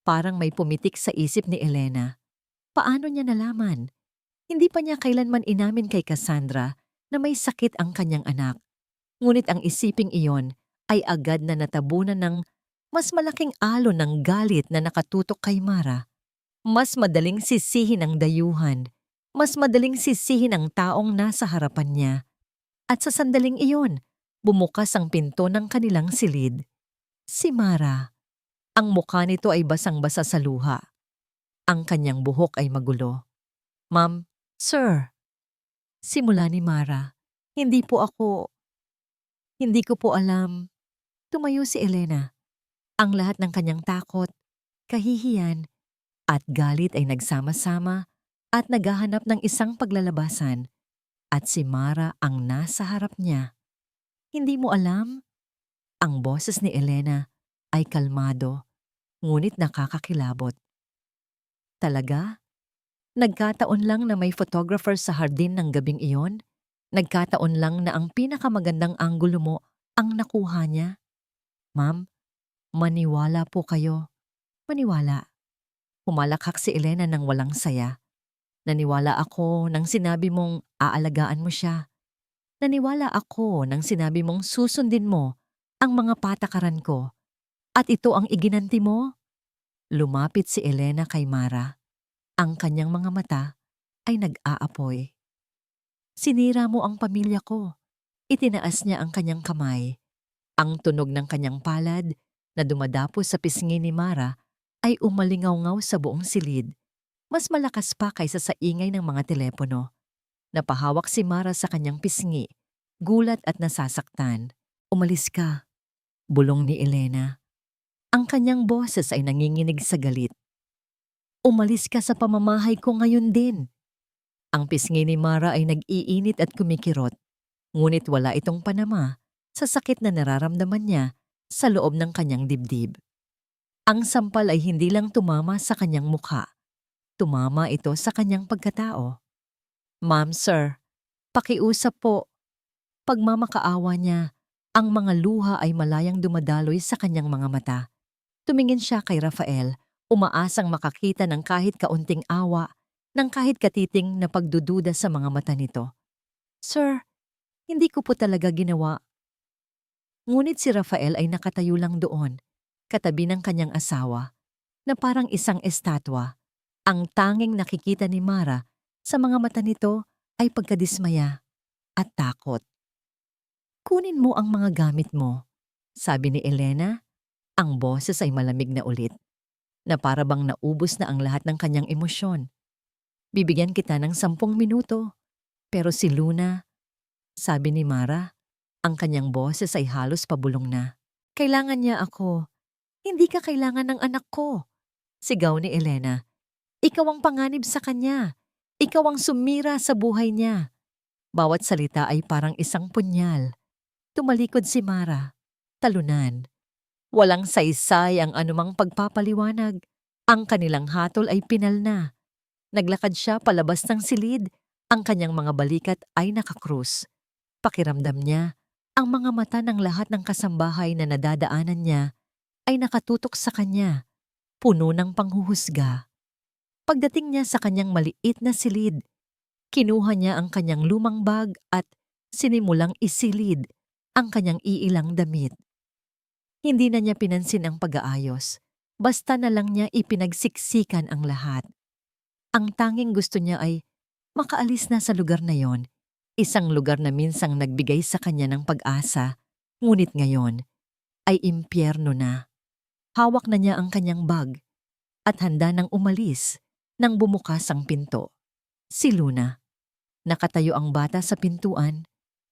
Parang may pumitik sa isip ni Elena. Paano niya nalaman? Hindi pa niya kailanman inamin kay Cassandra na may sakit ang kanyang anak. Ngunit ang isiping iyon ay agad na natabunan ng mas malaking alon ng galit na nakatutok kay Mara. Mas madaling sisihin ang dayuhan. Mas madaling sisihin ang taong nasa harapan niya. At sa sandaling iyon, bumukas ang pinto ng kanilang silid. Si Mara. Ang mukha nito ay basang-basa sa luha. Ang kanyang buhok ay magulo. Ma'am, sir. Simula ni Mara. Hindi ko po alam. Tumayo si Elena. Ang lahat ng kanyang takot, kahihiyan, at galit ay nagsama-sama at naghahanap ng isang paglalabasan. At si Mara ang nasa harap niya. Hindi mo alam? Ang boses ni Elena ay kalmado, ngunit nakakakilabot. Talaga? Nagkataon lang na may photographer sa hardin ng gabing iyon? Nagkataon lang na ang pinakamagandang anggulo mo ang nakuha niya? Ma'am, maniwala po kayo. Maniwala. Humalakhak si Elena ng walang saya. Naniwala ako nang sinabi mong aalagaan mo siya. Naniwala ako nang sinabi mong susundin mo ang mga patakaran ko. At ito ang iginanti mo? Lumapit si Elena kay Mara. Ang kanyang mga mata ay nag-aapoy. Sinira mo ang pamilya ko. Itinaas niya ang kanyang kamay. Ang tunog ng kanyang palad na dumadapos sa pisngi ni Mara ay umalingaw-ngaw sa buong silid. Mas malakas pa kaysa sa ingay ng mga telepono. Napahawak si Mara sa kanyang pisngi, gulat at nasasaktan. Umalis ka, bulong ni Elena. Ang kanyang boses ay nanginginig sa galit. Umalis ka sa pamamahay ko ngayon din. Ang pisngi ni Mara ay nag-iinit at kumikirot, ngunit wala itong panama sa sakit na nararamdaman niya sa loob ng kanyang dibdib. Ang sampal ay hindi lang tumama sa kanyang mukha. Tumama ito sa kanyang pagkatao. Ma'am, sir, pakiusap po. Pagmamakaawa niya, ang mga luha ay malayang dumadaloy sa kanyang mga mata. Tumingin siya kay Rafael, umaasang makakita ng kahit kaunting awa, ng kahit katiting na pagdududa sa mga mata nito. Sir, hindi ko po talaga ginawa. Ngunit si Rafael ay nakatayo lang doon, katabi ng kanyang asawa, na parang isang estatwa. Ang tanging nakikita ni Mara sa mga mata nito ay pagkadismaya at takot. Kunin mo ang mga gamit mo, sabi ni Elena. Ang boses ay malamig na ulit, na para bang naubos na ang lahat ng kanyang emosyon. Bibigyan kita ng 10 minuto, pero si Luna, sabi ni Mara, ang kanyang boses ay halos pabulong na. Kailangan niya ako. Hindi ka kailangan ng anak ko. Sigaw ni Elena. Ikaw ang panganib sa kanya. Ikaw ang sumira sa buhay niya. Bawat salita ay parang isang punyal. Tumalikod si Mara. Talunan. Walang saysay ang anumang pagpapaliwanag. Ang kanilang hatol ay pinal na. Naglakad siya palabas ng silid. Ang kanyang mga balikat ay nakakrus. Pakiramdam niya, ang mga mata ng lahat ng kasambahay na nadadaanan niya ay nakatutok sa kanya, puno ng panghuhusga. Pagdating niya sa kanyang maliit na silid, kinuha niya ang kanyang lumang bag at sinimulang isilid ang kanyang iilang damit. Hindi na niya pinansin ang pag-aayos, basta na lang niya ipinagsiksikan ang lahat. Ang tanging gusto niya ay makaalis na sa lugar na yon, isang lugar na minsang nagbigay sa kanya ng pag-asa, ngunit ngayon ay impyerno na. Hawak na niya ang kanyang bag at handa nang umalis nang bumukas ang pinto. Si Luna. Nakatayo ang bata sa pintuan.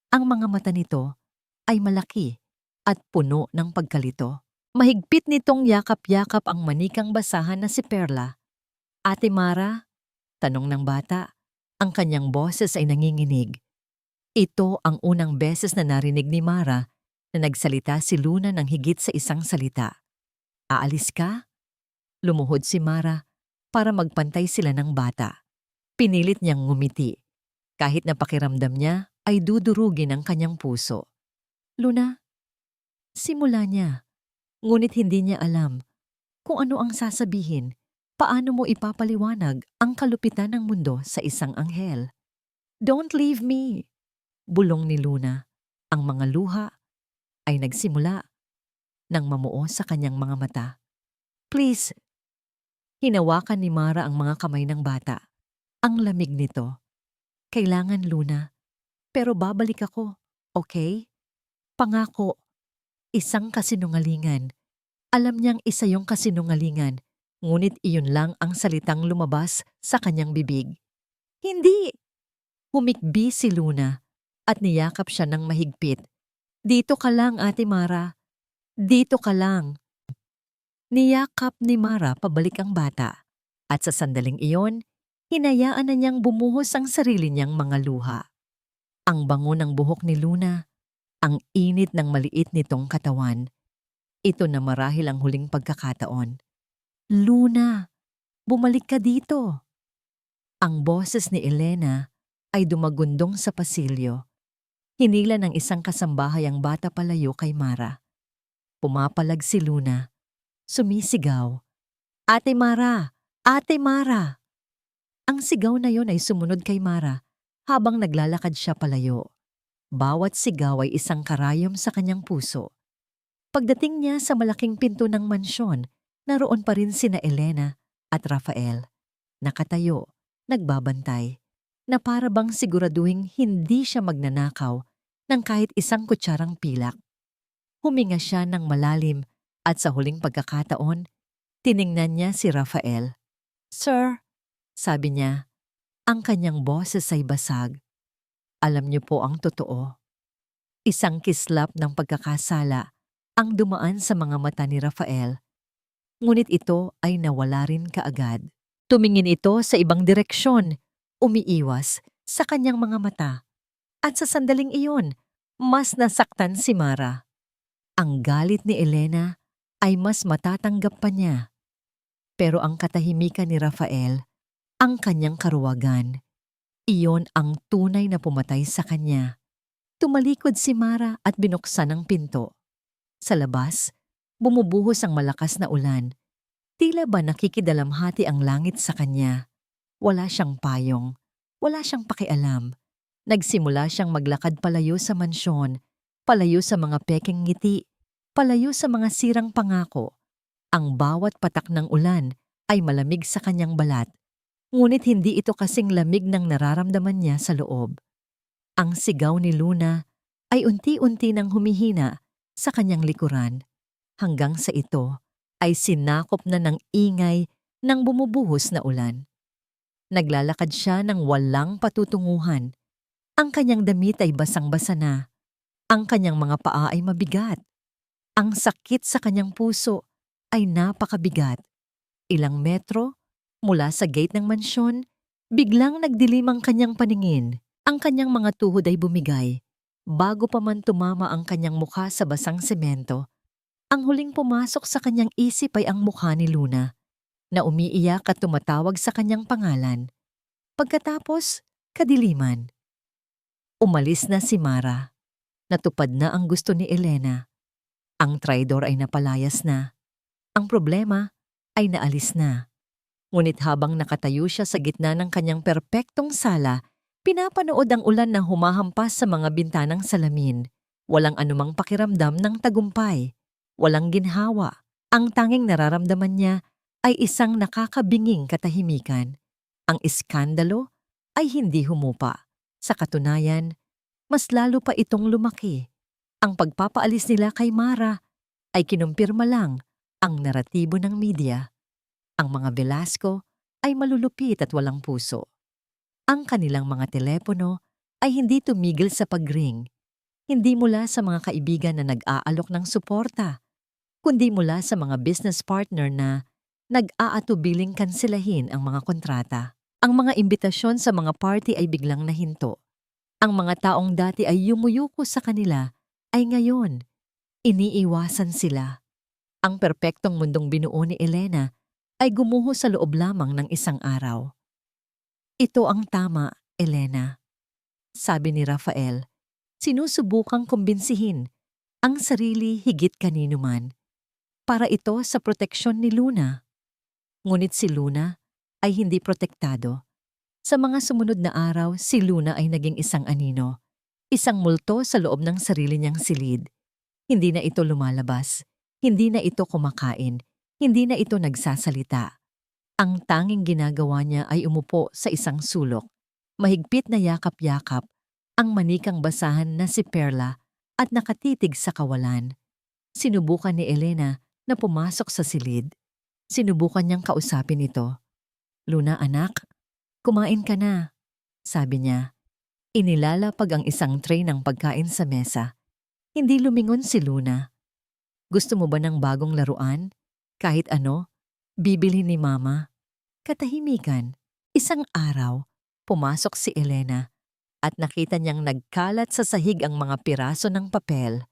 Ang mga mata nito ay malaki at puno ng pagkalito. Mahigpit nitong yakap-yakap ang manikang basahan na si Perla. "Ate Mara?" tanong ng bata. Ang kanyang boses ay nanginginig. Ito ang unang beses na narinig ni Mara na nagsalita si Luna ng higit sa isang salita. "Aalis ka?" Lumuhod si Mara para magpantay sila ng bata. Pinilit niyang ngumiti, kahit na pakiramdam niya ay dudurugin ang kanyang puso. "Luna," simula niya, ngunit hindi niya alam kung ano ang sasabihin. Paano mo ipapaliwanag ang kalupitan ng mundo sa isang anghel? "Don't leave me," bulong ni Luna. Ang mga luha ay nagsimula nang mamuo sa kanyang mga mata. "Please." Hinawakan ni Mara ang mga kamay ng bata. Ang lamig nito. "Kailangan, Luna. Pero babalik ako, okay? Pangako." Isang kasinungalingan. Alam niyang isa yung kasinungalingan, ngunit iyon lang ang salitang lumabas sa kanyang bibig. "Hindi!" Humikbi si Luna at niyakap siya ng mahigpit. "Dito ka lang, Ate Mara. Dito ka lang." Niyakap ni Mara pabalik ang bata at sa sandaling iyon, hinayaan na niyang bumuhos ang sarili niyang mga luha. Ang bango ng buhok ni Luna, ang init ng maliit nitong katawan. Ito na marahil ang huling pagkakataon. "Luna, bumalik ka dito." Ang boses ni Elena ay dumagundong sa pasilyo. Hinila ng isang kasambahay ang bata palayo kay Mara. Pumapalag si Luna. Sumisigaw, "Ate Mara! Ate Mara!" Ang sigaw na yon ay sumunod kay Mara habang naglalakad siya palayo. Bawat sigaw ay isang karayom sa kanyang puso. Pagdating niya sa malaking pinto ng mansyon, naroon pa rin sina Elena at Rafael. Nakatayo, nagbabantay, na para bang siguraduhin hindi siya magnanakaw ng kahit isang kutsarang pilak. Huminga siya ng malalim at sa huling pagkakataon, tiningnan niya si Rafael. "Sir," sabi niya, ang kanyang boses ay basag. "Alam niyo po ang totoo." Isang kislap ng pagkakasala ang dumaan sa mga mata ni Rafael. Ngunit ito ay nawala rin kaagad. Tumingin ito sa ibang direksyon, umiiwas sa kanyang mga mata. At sa sandaling iyon, mas nasaktan si Mara. Ang galit ni Elena ay mas matatanggap pa niya. Pero ang katahimikan ni Rafael, ang kanyang karuwagan, iyon ang tunay na pumatay sa kanya. Tumalikod si Mara at binuksan ang pinto. Sa labas, bumubuhos ang malakas na ulan. Tila ba nakikidalamhati ang langit sa kanya? Wala siyang payong, wala siyang pakialam. Nagsimula siyang maglakad palayo sa mansyon, palayo sa mga pekeng ngiti, palayo sa mga sirang pangako. Ang bawat patak ng ulan ay malamig sa kanyang balat, ngunit hindi ito kasing lamig ng nararamdaman niya sa loob. Ang sigaw ni Luna ay unti-unti nang humihina sa kanyang likuran, hanggang sa ito ay sinakop na ng ingay ng bumubuhos na ulan. Naglalakad siya ng walang patutunguhan. Ang kanyang damit ay basang-basa na. Ang kanyang mga paa ay mabigat. Ang sakit sa kanyang puso ay napakabigat. Ilang metro mula sa gate ng mansyon, biglang nagdilim ang kanyang paningin. Ang kanyang mga tuhod ay bumigay. Bago pa man tumama ang kanyang mukha sa basang semento, ang huling pumasok sa kanyang isip ay ang mukha ni Luna. na umiiyak at tumatawag sa kanyang pangalan. Pagkatapos, kadiliman. Umalis na si Mara. Natupad na ang gusto ni Elena. Ang traidor ay napalayas na. Ang problema ay naalis na. Ngunit habang nakatayo siya sa gitna ng kanyang perpektong sala, pinapanood ang ulan na humahampas sa mga bintanang salamin. Walang anumang pakiramdam ng tagumpay. Walang ginhawa. Ang tanging nararamdaman niya ay isang nakakabinging katahimikan. Ang iskandalo ay hindi humupa. Sa katunayan, mas lalo pa itong lumaki. Ang pagpapaalis nila kay Mara ay kinumpirma lang ang naratibo ng media. Ang mga Velasco ay malulupit at walang puso. Ang kanilang mga telepono ay hindi tumigil sa pag-ring. Hindi mula sa mga kaibigan na nag-aalok ng suporta, kundi mula sa mga business partner na nag-aatubiling kanselahin ang mga kontrata. Ang mga imbitasyon sa mga party ay biglang nahinto. Ang mga taong dati ay yumuyuko sa kanila ay ngayon iniiwasan sila. Ang perpektong mundong binuo ni Elena ay gumuho sa loob lamang ng isang araw. Ito ang tama, Elena, sabi ni Rafael. Sinusubukang kumbinsihin ang sarili higit kanino man. Para ito sa proteksyon ni Luna. Ngunit si Luna ay hindi protektado. Sa mga sumunod na araw, si Luna ay naging isang anino. Isang multo sa loob ng sarili niyang silid. Hindi na ito lumalabas. Hindi na ito kumakain. Hindi na ito nagsasalita. Ang tanging ginagawa niya ay umupo sa isang sulok. Mahigpit na yakap-yakap ang manikang basahan na si Perla at nakatitig sa kawalan. Sinubukan ni Elena na pumasok sa silid. Sinubukan niyang kausapin ito. Luna anak, kumain ka na, sabi niya. Inilalapag ang isang tray ng pagkain sa mesa. Hindi lumingon si Luna. Gusto mo ba ng bagong laruan? Kahit ano, bibili ni Mama. Katahimikan, isang araw, pumasok si Elena at nakita niyang nagkalat sa sahig ang mga piraso ng papel.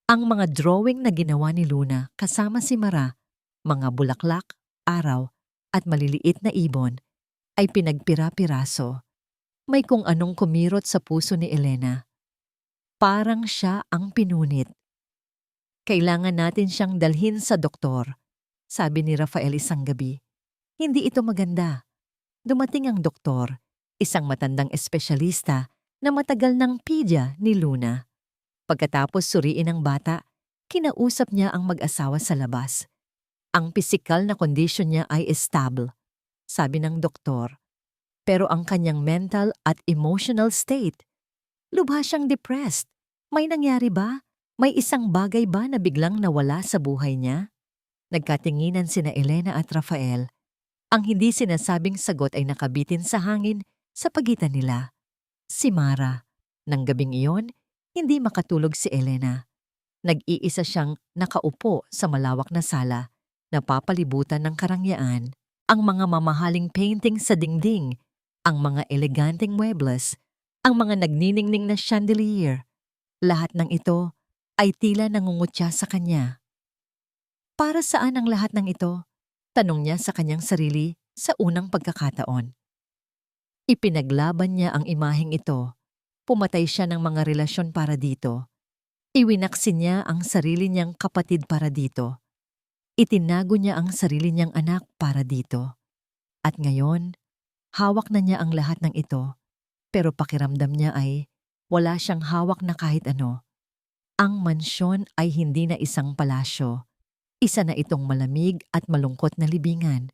Ang mga drawing na ginawa ni Luna kasama si Mara, mga bulaklak, araw at maliliit na ibon ay pinagpira-piraso. May kung anong kumirot sa puso ni Elena. Parang siya ang pinunit. Kailangan natin siyang dalhin sa doktor, sabi ni Rafael isang gabi. Hindi ito maganda. Dumating ang doktor, isang matandang espesyalista na matagal ng pidya ni Luna. Pagkatapos suriin ang bata, kinausap niya ang mag-asawa sa labas. Ang pisikal na kondisyon niya ay stable, sabi ng doktor. Pero ang kanyang mental at emotional state, lubha siyang depressed. May nangyari ba? May isang bagay ba na biglang nawala sa buhay niya? Nagkatinginan sina Elena at Rafael. Ang hindi sinasabing sagot ay nakabitin sa hangin sa pagitan nila. Si Mara. Nang gabing iyon, hindi makatulog si Elena. Nag-iisa siyang nakaupo sa malawak na sala, napapalibutan ng karangyaan, ang mga mamahaling painting sa dingding, ang mga eleganteng muebles, ang mga nagniningning na chandelier. Lahat ng ito ay tila nangungutya sa kanya. Para saan ang lahat ng ito? Tanong niya sa kanyang sarili sa unang pagkakataon. Ipinaglaban niya ang imaheng ito. Pumatay siya ng mga relasyon para dito. Iwinaksin niya ang sarili niyang kapatid para dito. Itinago niya ang sarili niyang anak para dito. At ngayon, hawak na niya ang lahat ng ito, pero pakiramdam niya ay wala siyang hawak na kahit ano. Ang mansyon ay hindi na isang palasyo. Isa na itong malamig at malungkot na libingan.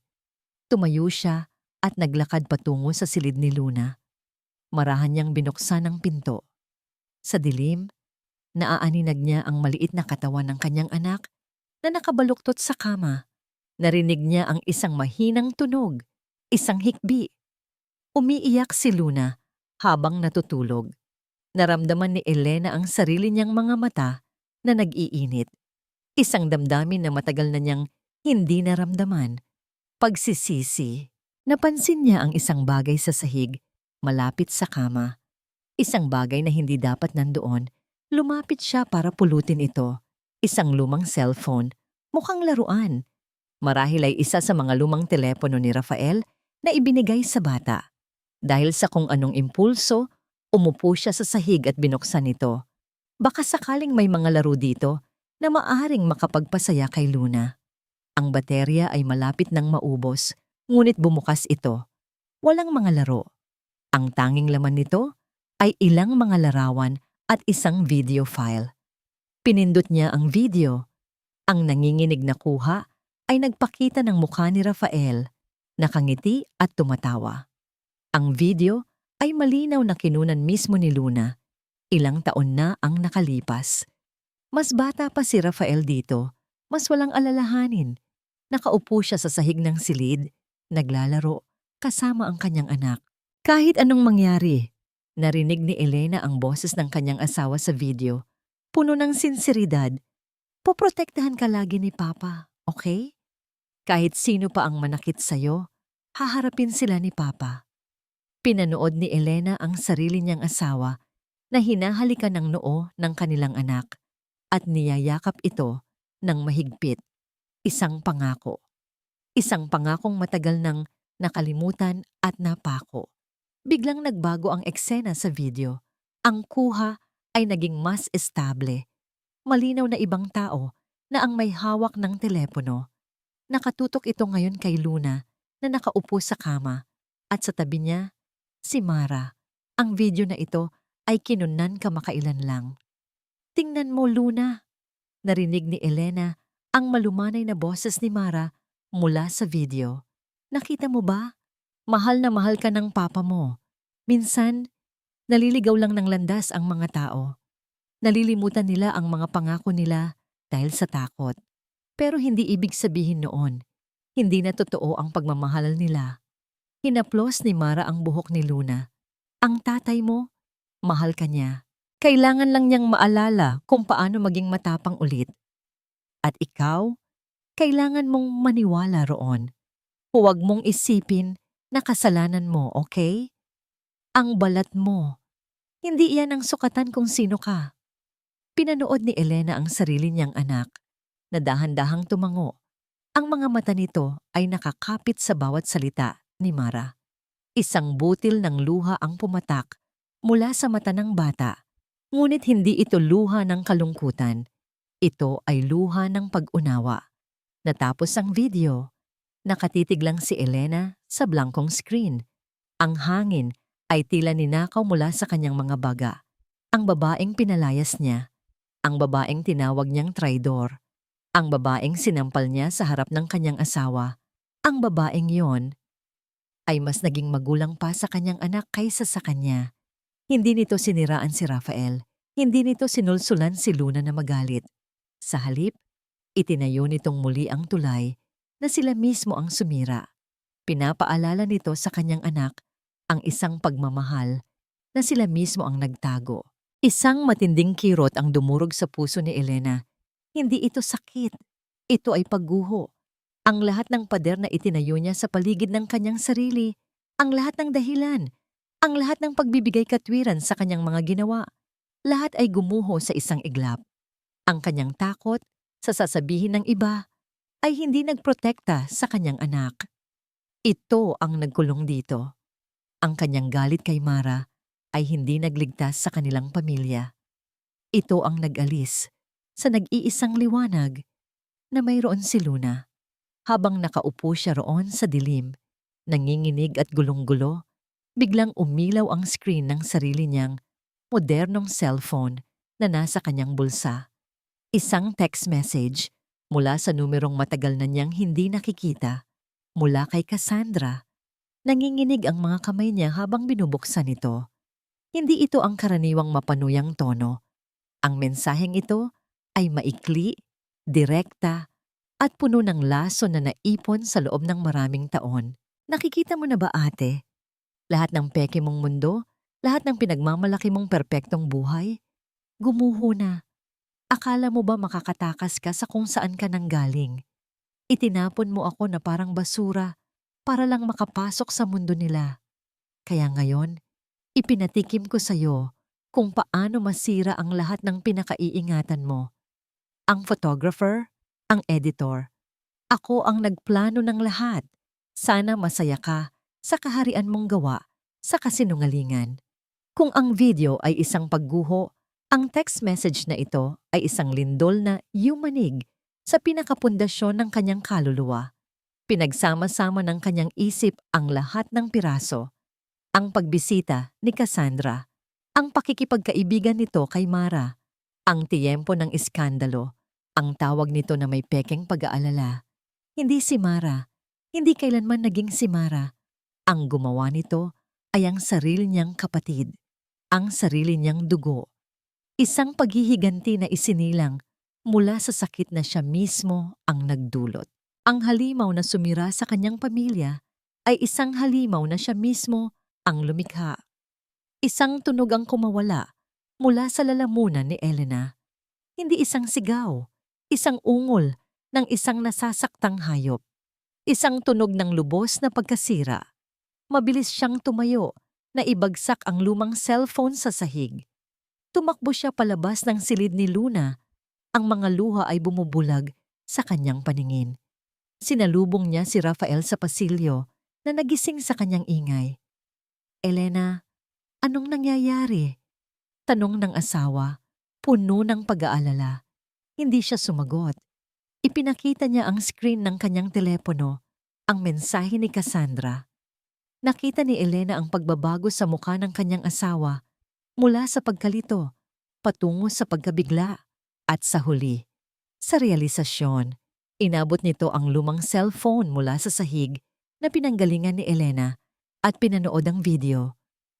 Tumayo siya at naglakad patungo sa silid ni Luna. Marahan niyang binuksan ang pinto. Sa dilim, naaaninag niya ang maliit na katawan ng kanyang anak na nakabaluktot sa kama. Narinig niya ang isang mahinang tunog, isang hikbi. Umiiyak si Luna habang natutulog. Naramdaman ni Elena ang sarili niyang mga mata na nag-iinit. Isang damdamin na matagal na niyang hindi naramdaman. Pagsisisi. Napansin niya ang isang bagay sa sahig, malapit sa kama. Isang bagay na hindi dapat nandoon. Lumapit siya para pulutin ito. Isang lumang cellphone, mukhang laruan. Marahil ay isa sa mga lumang telepono ni Rafael na ibinigay sa bata. Dahil sa kung anong impulso, umupo siya sa sahig at binuksan ito. Baka sakaling may mga laro dito na maaring makapagpasaya kay Luna. Ang baterya ay malapit nang maubos, ngunit bumukas ito. Walang mga laro. Ang tanging laman nito ay ilang mga larawan at isang video file. Pinindot niya ang video. Ang nanginginig na kuha ay nagpakita ng mukha ni Rafael, nakangiti at tumatawa. Ang video ay malinaw na kinunan mismo ni Luna. Ilang taon na ang nakalipas. Mas bata pa si Rafael dito, mas walang alalahanin. Nakaupo siya sa sahig ng silid, naglalaro, kasama ang kanyang anak. Kahit anong mangyari, narinig ni Elena ang boses ng kanyang asawa sa video. Puno ng sinseridad. Poprotektahan ka lagi ni Papa, okay? Kahit sino pa ang manakit sa'yo, haharapin sila ni Papa. Pinanood ni Elena ang sarili niyang asawa na hinahalikan ng noo ng kanilang anak at niyayakap ito ng mahigpit. Isang pangako. Isang pangakong matagal nang nakalimutan at napako. Biglang nagbago ang eksena sa video. Ang kuha ay naging mas estable. Malinaw na ibang tao na ang may hawak ng telepono. Nakatutok ito ngayon kay Luna na nakaupo sa kama at sa tabi niya, si Mara. Ang video na ito ay kinunan kamakailan lang. Tingnan mo, Luna. Narinig ni Elena ang malumanay na boses ni Mara mula sa video. Nakita mo ba? Mahal na mahal ka ng papa mo. Minsan, naliligaw lang ng landas ang mga tao. Nalilimutan nila ang mga pangako nila dahil sa takot. Pero hindi ibig sabihin noon, hindi na totoo ang pagmamahal nila. Hinaplos ni Mara ang buhok ni Luna. Ang tatay mo, mahal ka niya. Kailangan lang niyang maalala kung paano maging matapang ulit. At ikaw, kailangan mong maniwala roon. Huwag mong isipin na kasalanan mo, okay? Ang balat mo. Hindi iyan ang sukatan kung sino ka. Pinanood ni Elena ang sarili niyang anak, na dahan-dahang tumango. Ang mga mata nito ay nakakapit sa bawat salita ni Mara. Isang butil ng luha ang pumatak mula sa mata ng bata. Ngunit hindi ito luha ng kalungkutan. Ito ay luha ng pag-unawa. Natapos ang video, nakatitig lang si Elena sa blankong screen. Ang hangin ay tila ninakaw mula sa kanyang mga baga. Ang babaeng pinalayas niya. Ang babaeng tinawag niyang traidor. Ang babaeng sinampal niya sa harap ng kanyang asawa. Ang babaeng yon ay mas naging magulang pa sa kanyang anak kaysa sa kanya. Hindi nito siniraan si Rafael. Hindi nito sinulsulan si Luna na magalit. Sa halip, itinayo nitong muli ang tulay na sila mismo ang sumira. Pinapaalala nito sa kanyang anak ang isang pagmamahal na sila mismo ang nagtago. Isang matinding kirot ang dumurog sa puso ni Elena. Hindi ito sakit. Ito ay pagguho. Ang lahat ng pader na itinayo niya sa paligid ng kanyang sarili, ang lahat ng dahilan, ang lahat ng pagbibigay katwiran sa kanyang mga ginawa, lahat ay gumuho sa isang iglap. Ang kanyang takot sa sasabihin ng iba ay hindi nagprotekta sa kanyang anak. Ito ang nagkulong dito. Ang kanyang galit kay Mara ay hindi nagligtas sa kanilang pamilya. Ito ang nag-alis sa nag-iisang liwanag na mayroon si Luna. Habang nakaupo siya roon sa dilim, nanginginig at gulong-gulo, biglang umilaw ang screen ng sarili niyang modernong cellphone na nasa kanyang bulsa. Isang text message mula sa numerong matagal na niyang hindi nakikita, mula kay Cassandra. Nanginginig ang mga kamay niya habang binubuksan ito. Hindi ito ang karaniwang mapanuyang tono. Ang mensaheng ito ay maikli, direkta, at puno ng laso na naipon sa loob ng maraming taon. Nakikita mo na ba, ate? Lahat ng peke mong mundo, lahat ng pinagmamalaki mong perpektong buhay, gumuho na. Akala mo ba makakatakas ka sa kung saan ka nanggaling? Itinapon mo ako na parang basura para lang makapasok sa mundo nila. Kaya ngayon, ipinatikim ko sa'yo kung paano masira ang lahat ng pinakaiingatan mo. Ang photographer, ang editor, Ako ang nagplano ng lahat. Sana masaya ka sa kaharian mong gawa sa kasinungalingan. Kung ang video ay isang pagguho, ang text message na ito ay isang lindol na yumanig sa pinakapundasyon ng kanyang kaluluwa. Pinagsama-sama ng kanyang isip ang lahat ng piraso. Ang pagbisita ni Cassandra, ang pakikipagkaibigan nito kay Mara, ang tiyempo ng iskandalo, ang tawag nito na may pekeng pag-aalala. Hindi si Mara, hindi kailanman naging si Mara. Ang gumawa nito ay ang sarili niyang kapatid, ang sarili niyang dugo. Isang paghihiganti na isinilang mula sa sakit na siya mismo ang nagdulot. Ang halimaw na sumira sa kanyang pamilya ay isang halimaw na siya mismo ang lumikha. Isang tunog ang kumawala mula sa lalamunan ni Elena. Hindi isang sigaw, isang ungol ng isang nasasaktang hayop. Isang tunog ng lubos na pagkasira. Mabilis siyang tumayo na ibagsak ang lumang cellphone sa sahig. Tumakbo siya palabas ng silid ni Luna. Ang mga luha ay bumubulag sa kanyang paningin. Sinalubong niya si Rafael sa pasilyo na nagising sa kanyang ingay. Elena, anong nangyayari? Tanong ng asawa, puno ng pag-aalala. Hindi siya sumagot. Ipinakita niya ang screen ng kanyang telepono, ang mensahe ni Cassandra. Nakita ni Elena ang pagbabago sa mukha ng kanyang asawa mula sa pagkalito, patungo sa pagkabigla, at sa huli, sa realisasyon. Inabot nito ang lumang cellphone mula sa sahig na pinanggalingan ni Elena at pinanood ang video.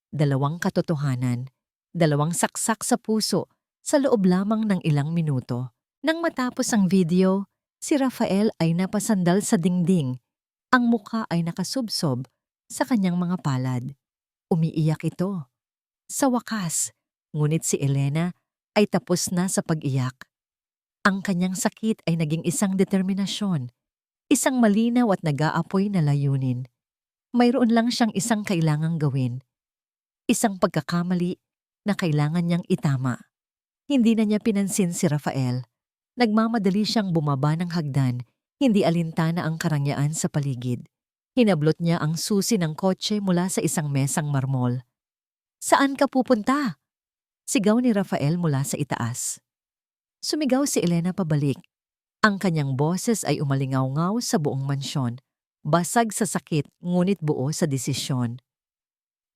Dalawang katotohanan, dalawang saksak sa puso sa loob lamang ng ilang minuto. Nang matapos ang video, si Rafael ay napasandal sa dingding. Ang mukha ay nakasubsob sa kanyang mga palad. Umiiyak ito. Sa wakas, ngunit si Elena ay tapos na sa pag-iyak. Ang kanyang sakit ay naging isang determinasyon, isang malinaw at nag-aapoy na layunin. Mayroon lang siyang isang kailangang gawin. Isang pagkakamali na kailangan niyang itama. Hindi na niya pinansin si Rafael. Nagmamadali siyang bumaba ng hagdan, hindi alintana ang karangyaan sa paligid. Hinablot niya ang susi ng kotse mula sa isang mesang marmol. "Saan ka pupunta?" Sigaw ni Rafael mula sa itaas. Sumigaw si Elena pabalik. Ang kanyang boses ay umalingaw-ngaw sa buong mansyon. Basag sa sakit ngunit buo sa desisyon.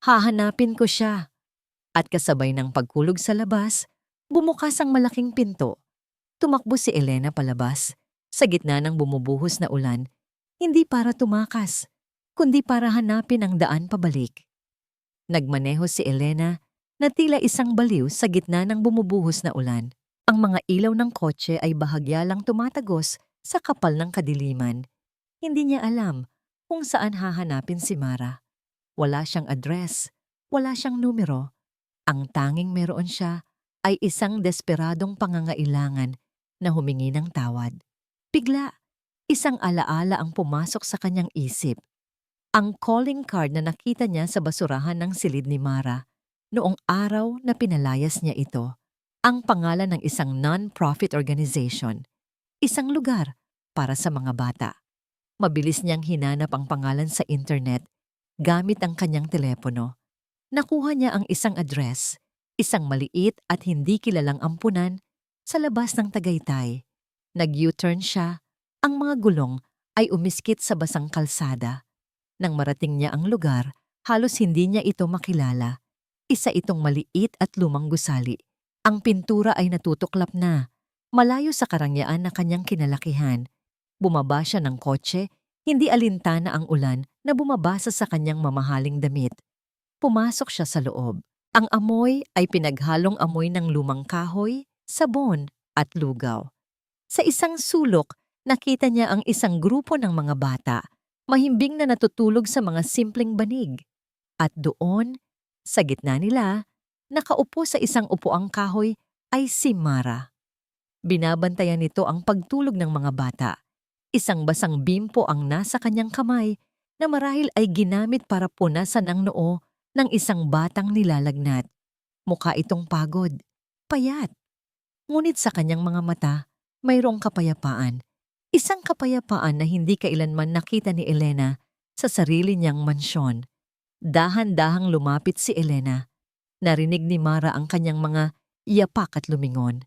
Hahanapin ko siya. At kasabay ng pagkulog sa labas, bumukas ang malaking pinto. Tumakbo si Elena palabas, sa gitna ng bumubuhos na ulan, hindi para tumakas, kundi para hanapin ang daan pabalik. Nagmaneho si Elena na tila isang baliw sa gitna ng bumubuhos na ulan. Ang mga ilaw ng kotse ay bahagya lang tumatagos sa kapal ng kadiliman. Hindi niya alam kung saan hahanapin si Mara. Wala siyang address, wala siyang numero. Ang tanging meron siya ay isang desperadong pangangailangan na humingi ng tawad. Bigla, isang alaala ang pumasok sa kanyang isip. Ang calling card na nakita niya sa basurahan ng silid ni Mara noong araw na pinalayas niya ito. Ang pangalan ng isang non-profit organization. Isang lugar para sa mga bata. Mabilis niyang hinanap ang pangalan sa internet gamit ang kanyang telepono. Nakuha niya ang isang address, isang maliit at hindi kilalang ampunan sa labas ng Tagaytay. Nag-U-turn siya, ang mga gulong ay umiskit sa basang kalsada. Nang marating niya ang lugar, halos hindi niya ito makilala. Isa itong maliit at lumang gusali. Ang pintura ay natutuklap na, malayo sa karangyaan na kanyang kinalakihan. Bumaba siya ng kotse, hindi alintana ang ulan na bumabasa sa kanyang mamahaling damit. Pumasok siya sa loob. Ang amoy ay pinaghalong amoy ng lumang kahoy, sabon at lugaw. Sa isang sulok, nakita niya ang isang grupo ng mga bata, mahimbing na natutulog sa mga simpleng banig. At doon, sa gitna nila, nakaupo sa isang upuang kahoy ay si Mara. Binabantayan nito ang pagtulog ng mga bata. Isang basang bimpo ang nasa kanyang kamay na marahil ay ginamit para punasan ang noo ng isang batang nilalagnat. Mukha itong pagod, payat. Ngunit sa kanyang mga mata, mayroong kapayapaan. Isang kapayapaan na hindi kailanman nakita ni Elena sa sarili niyang mansyon. Dahan-dahang lumapit si Elena. Narinig ni Mara ang kanyang mga yapak at lumingon.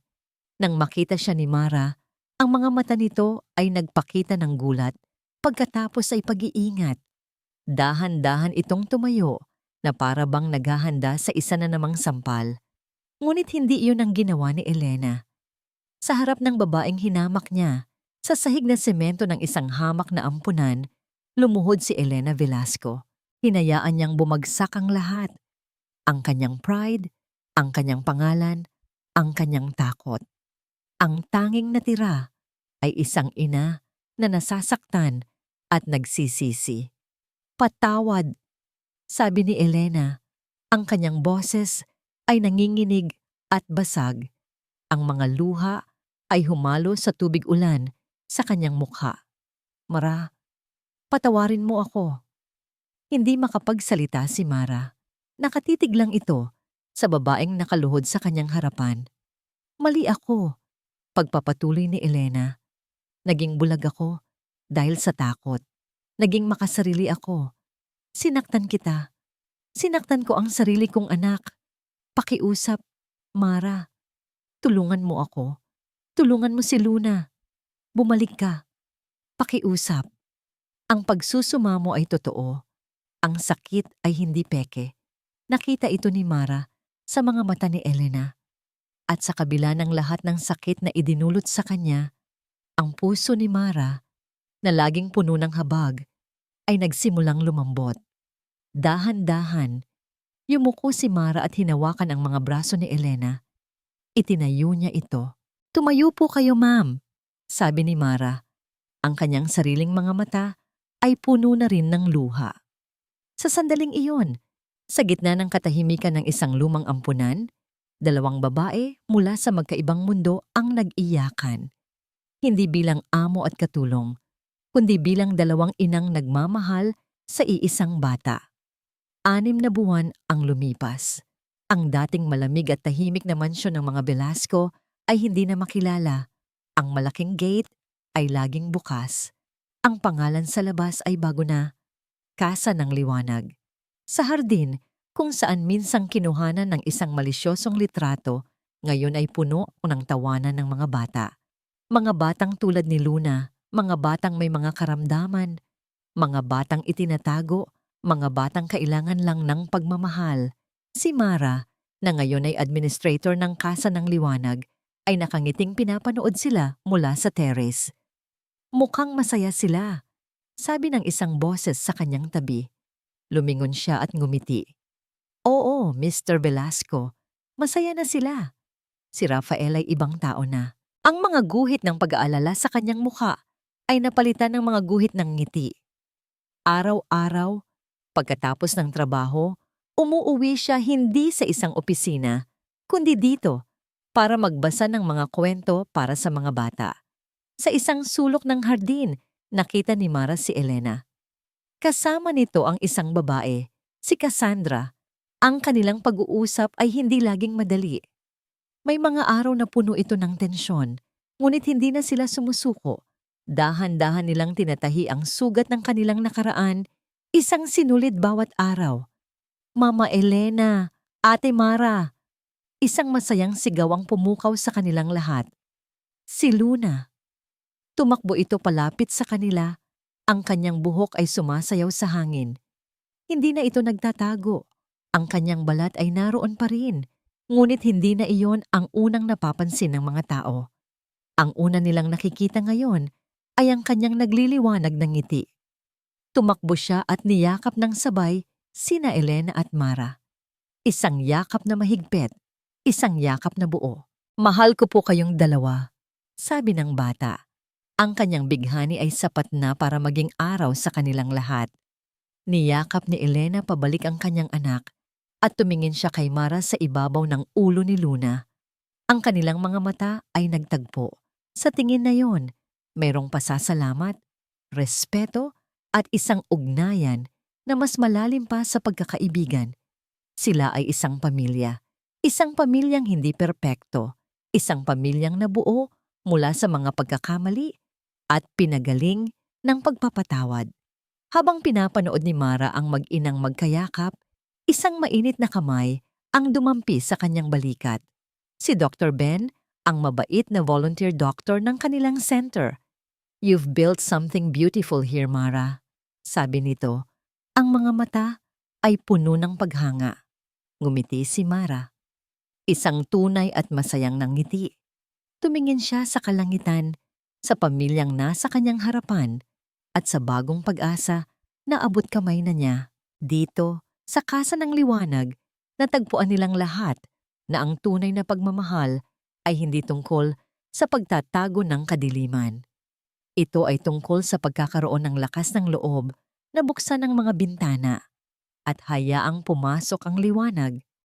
Nang makita siya ni Mara, ang mga mata nito ay nagpakita ng gulat, pagkatapos ay pag-iingat. Dahan-dahan itong tumayo na para bang naghahanda sa isa na namang sampal. Ngunit hindi iyon ang ginawa ni Elena. Sa harap ng babaeng hinamak niya, sa sahig na semento ng isang hamak na ampunan, lumuhod si Elena Velasco. Hinayaan niyang bumagsak ang lahat. Ang kanyang pride, ang kanyang pangalan, ang kanyang takot. Ang tanging natira ay isang ina na nasasaktan at nagsisisi. Patawad, sabi ni Elena. Ang kanyang boses ay nanginginig at basag. Ang mga luha ay humalo sa tubig ulan sa kanyang mukha. Mara, patawarin mo ako. Hindi makapagsalita si Mara. Nakatitig lang ito sa babaeng nakaluhod sa kanyang harapan. Mali ako, pagpapatuloy ni Elena. Naging bulag ako dahil sa takot. Naging makasarili ako. Sinaktan kita. Sinaktan ko ang sarili kong anak. Pakiusap, Mara. Tulungan mo ako. Tulungan mo si Luna. Bumalik ka. Pakiusap. Ang pagsusumamo ay totoo. Ang sakit ay hindi peke. Nakita ito ni Mara sa mga mata ni Elena. At sa kabila ng lahat ng sakit na idinulot sa kanya, ang puso ni Mara, na laging puno ng habag, ay nagsimulang lumambot. Dahan-dahan, yumuko si Mara at hinawakan ang mga braso ni Elena. Itinayo niya ito. Tumayo po kayo, ma'am, sabi ni Mara. Ang kanyang sariling mga mata ay puno na rin ng luha. Sa sandaling iyon, sa gitna ng katahimikan ng isang lumang ampunan, dalawang babae mula sa magkaibang mundo ang nag-iyakan. Hindi bilang amo at katulong, kundi bilang dalawang inang nagmamahal sa iisang bata. 6 na buwan ang lumipas. Ang dating malamig at tahimik na mansyon ng mga Velasco ay hindi na makilala. Ang malaking gate ay laging bukas. Ang pangalan sa labas ay bago na, Casa ng Liwanag. Sa hardin, kung saan minsang kinuhanan ng isang malisyosong litrato, ngayon ay puno ng tawanan ng mga bata. Mga batang tulad ni Luna, mga batang may mga karamdaman, mga batang itinatago, mga batang kailangan lang ng pagmamahal. Si Mara, na ngayon ay administrator ng Casa ng Liwanag, ay nakangiting pinapanood sila mula sa terrace. Mukhang masaya sila, sabi ng isang boses sa kanyang tabi. Lumingon siya at ngumiti. Oo, Mr. Velasco, masaya na sila. Si Rafael ay ibang tao na. Ang mga guhit ng pag-aalala sa kanyang mukha ay napalitan ng mga guhit ng ngiti. Araw-araw, pagkatapos ng trabaho, umuuwi siya hindi sa isang opisina, kundi dito para magbasa ng mga kwento para sa mga bata. Sa isang sulok ng hardin, nakita ni Mara si Elena. Kasama nito ang isang babae, si Cassandra. Ang kanilang pag-uusap ay hindi laging madali. May mga araw na puno ito ng tensyon, ngunit hindi na sila sumusuko. Dahan-dahan nilang tinatahi ang sugat ng kanilang nakaraan, isang sinulid bawat araw. Mama Elena, Ate Mara, isang masayang sigaw ang pumukaw sa kanilang lahat. Si Luna. Tumakbo ito palapit sa kanila, ang kanyang buhok ay sumasayaw sa hangin. Hindi na ito nagtatago. Ang kanyang balat ay naroon pa rin, ngunit hindi na iyon ang unang napapansin ng mga tao. Ang una nilang nakikita ngayon ay ang kanyang nagliliwanag ng ngiti. Tumakbo siya at niyakap ng sabay sina Elena at Mara. Isang yakap na mahigpit, isang yakap na buo. Mahal ko po kayong dalawa, sabi ng bata. Ang kanyang bighani ay sapat na para maging araw sa kanilang lahat. Niyakap ni Elena pabalik ang kanyang anak at tumingin siya kay Mara sa ibabaw ng ulo ni Luna. Ang kanilang mga mata ay nagtagpo. Sa tingin na yon, mayroong pasasalamat, respeto at isang ugnayan na mas malalim pa sa pagkakaibigan. Sila ay isang pamilyang hindi perpekto, isang pamilyang nabuo mula sa mga pagkakamali at pinagaling ng pagpapatawad. Habang pinapanood ni Mara ang mag-inang magkayakap, isang mainit na kamay ang dumampi sa kanyang balikat. Si Dr. Ben, ang mabait na volunteer doctor ng kanilang center. "You've built something beautiful here, Mara," sabi nito. Ang mga mata ay puno ng paghanga. Ngumiti si Mara. Isang tunay at masayang nangiti. Tumingin siya sa kalangitan, sa pamilyang nasa kanyang harapan, at sa bagong pag-asa na abot kamay na niya. Dito, sa Kasa ng Liwanag, natagpuan nilang lahat na ang tunay na pagmamahal ay hindi tungkol sa pagtatago ng kadiliman. Ito ay tungkol sa pagkakaroon ng lakas ng loob na buksan ang mga bintana at hayaang pumasok ang liwanag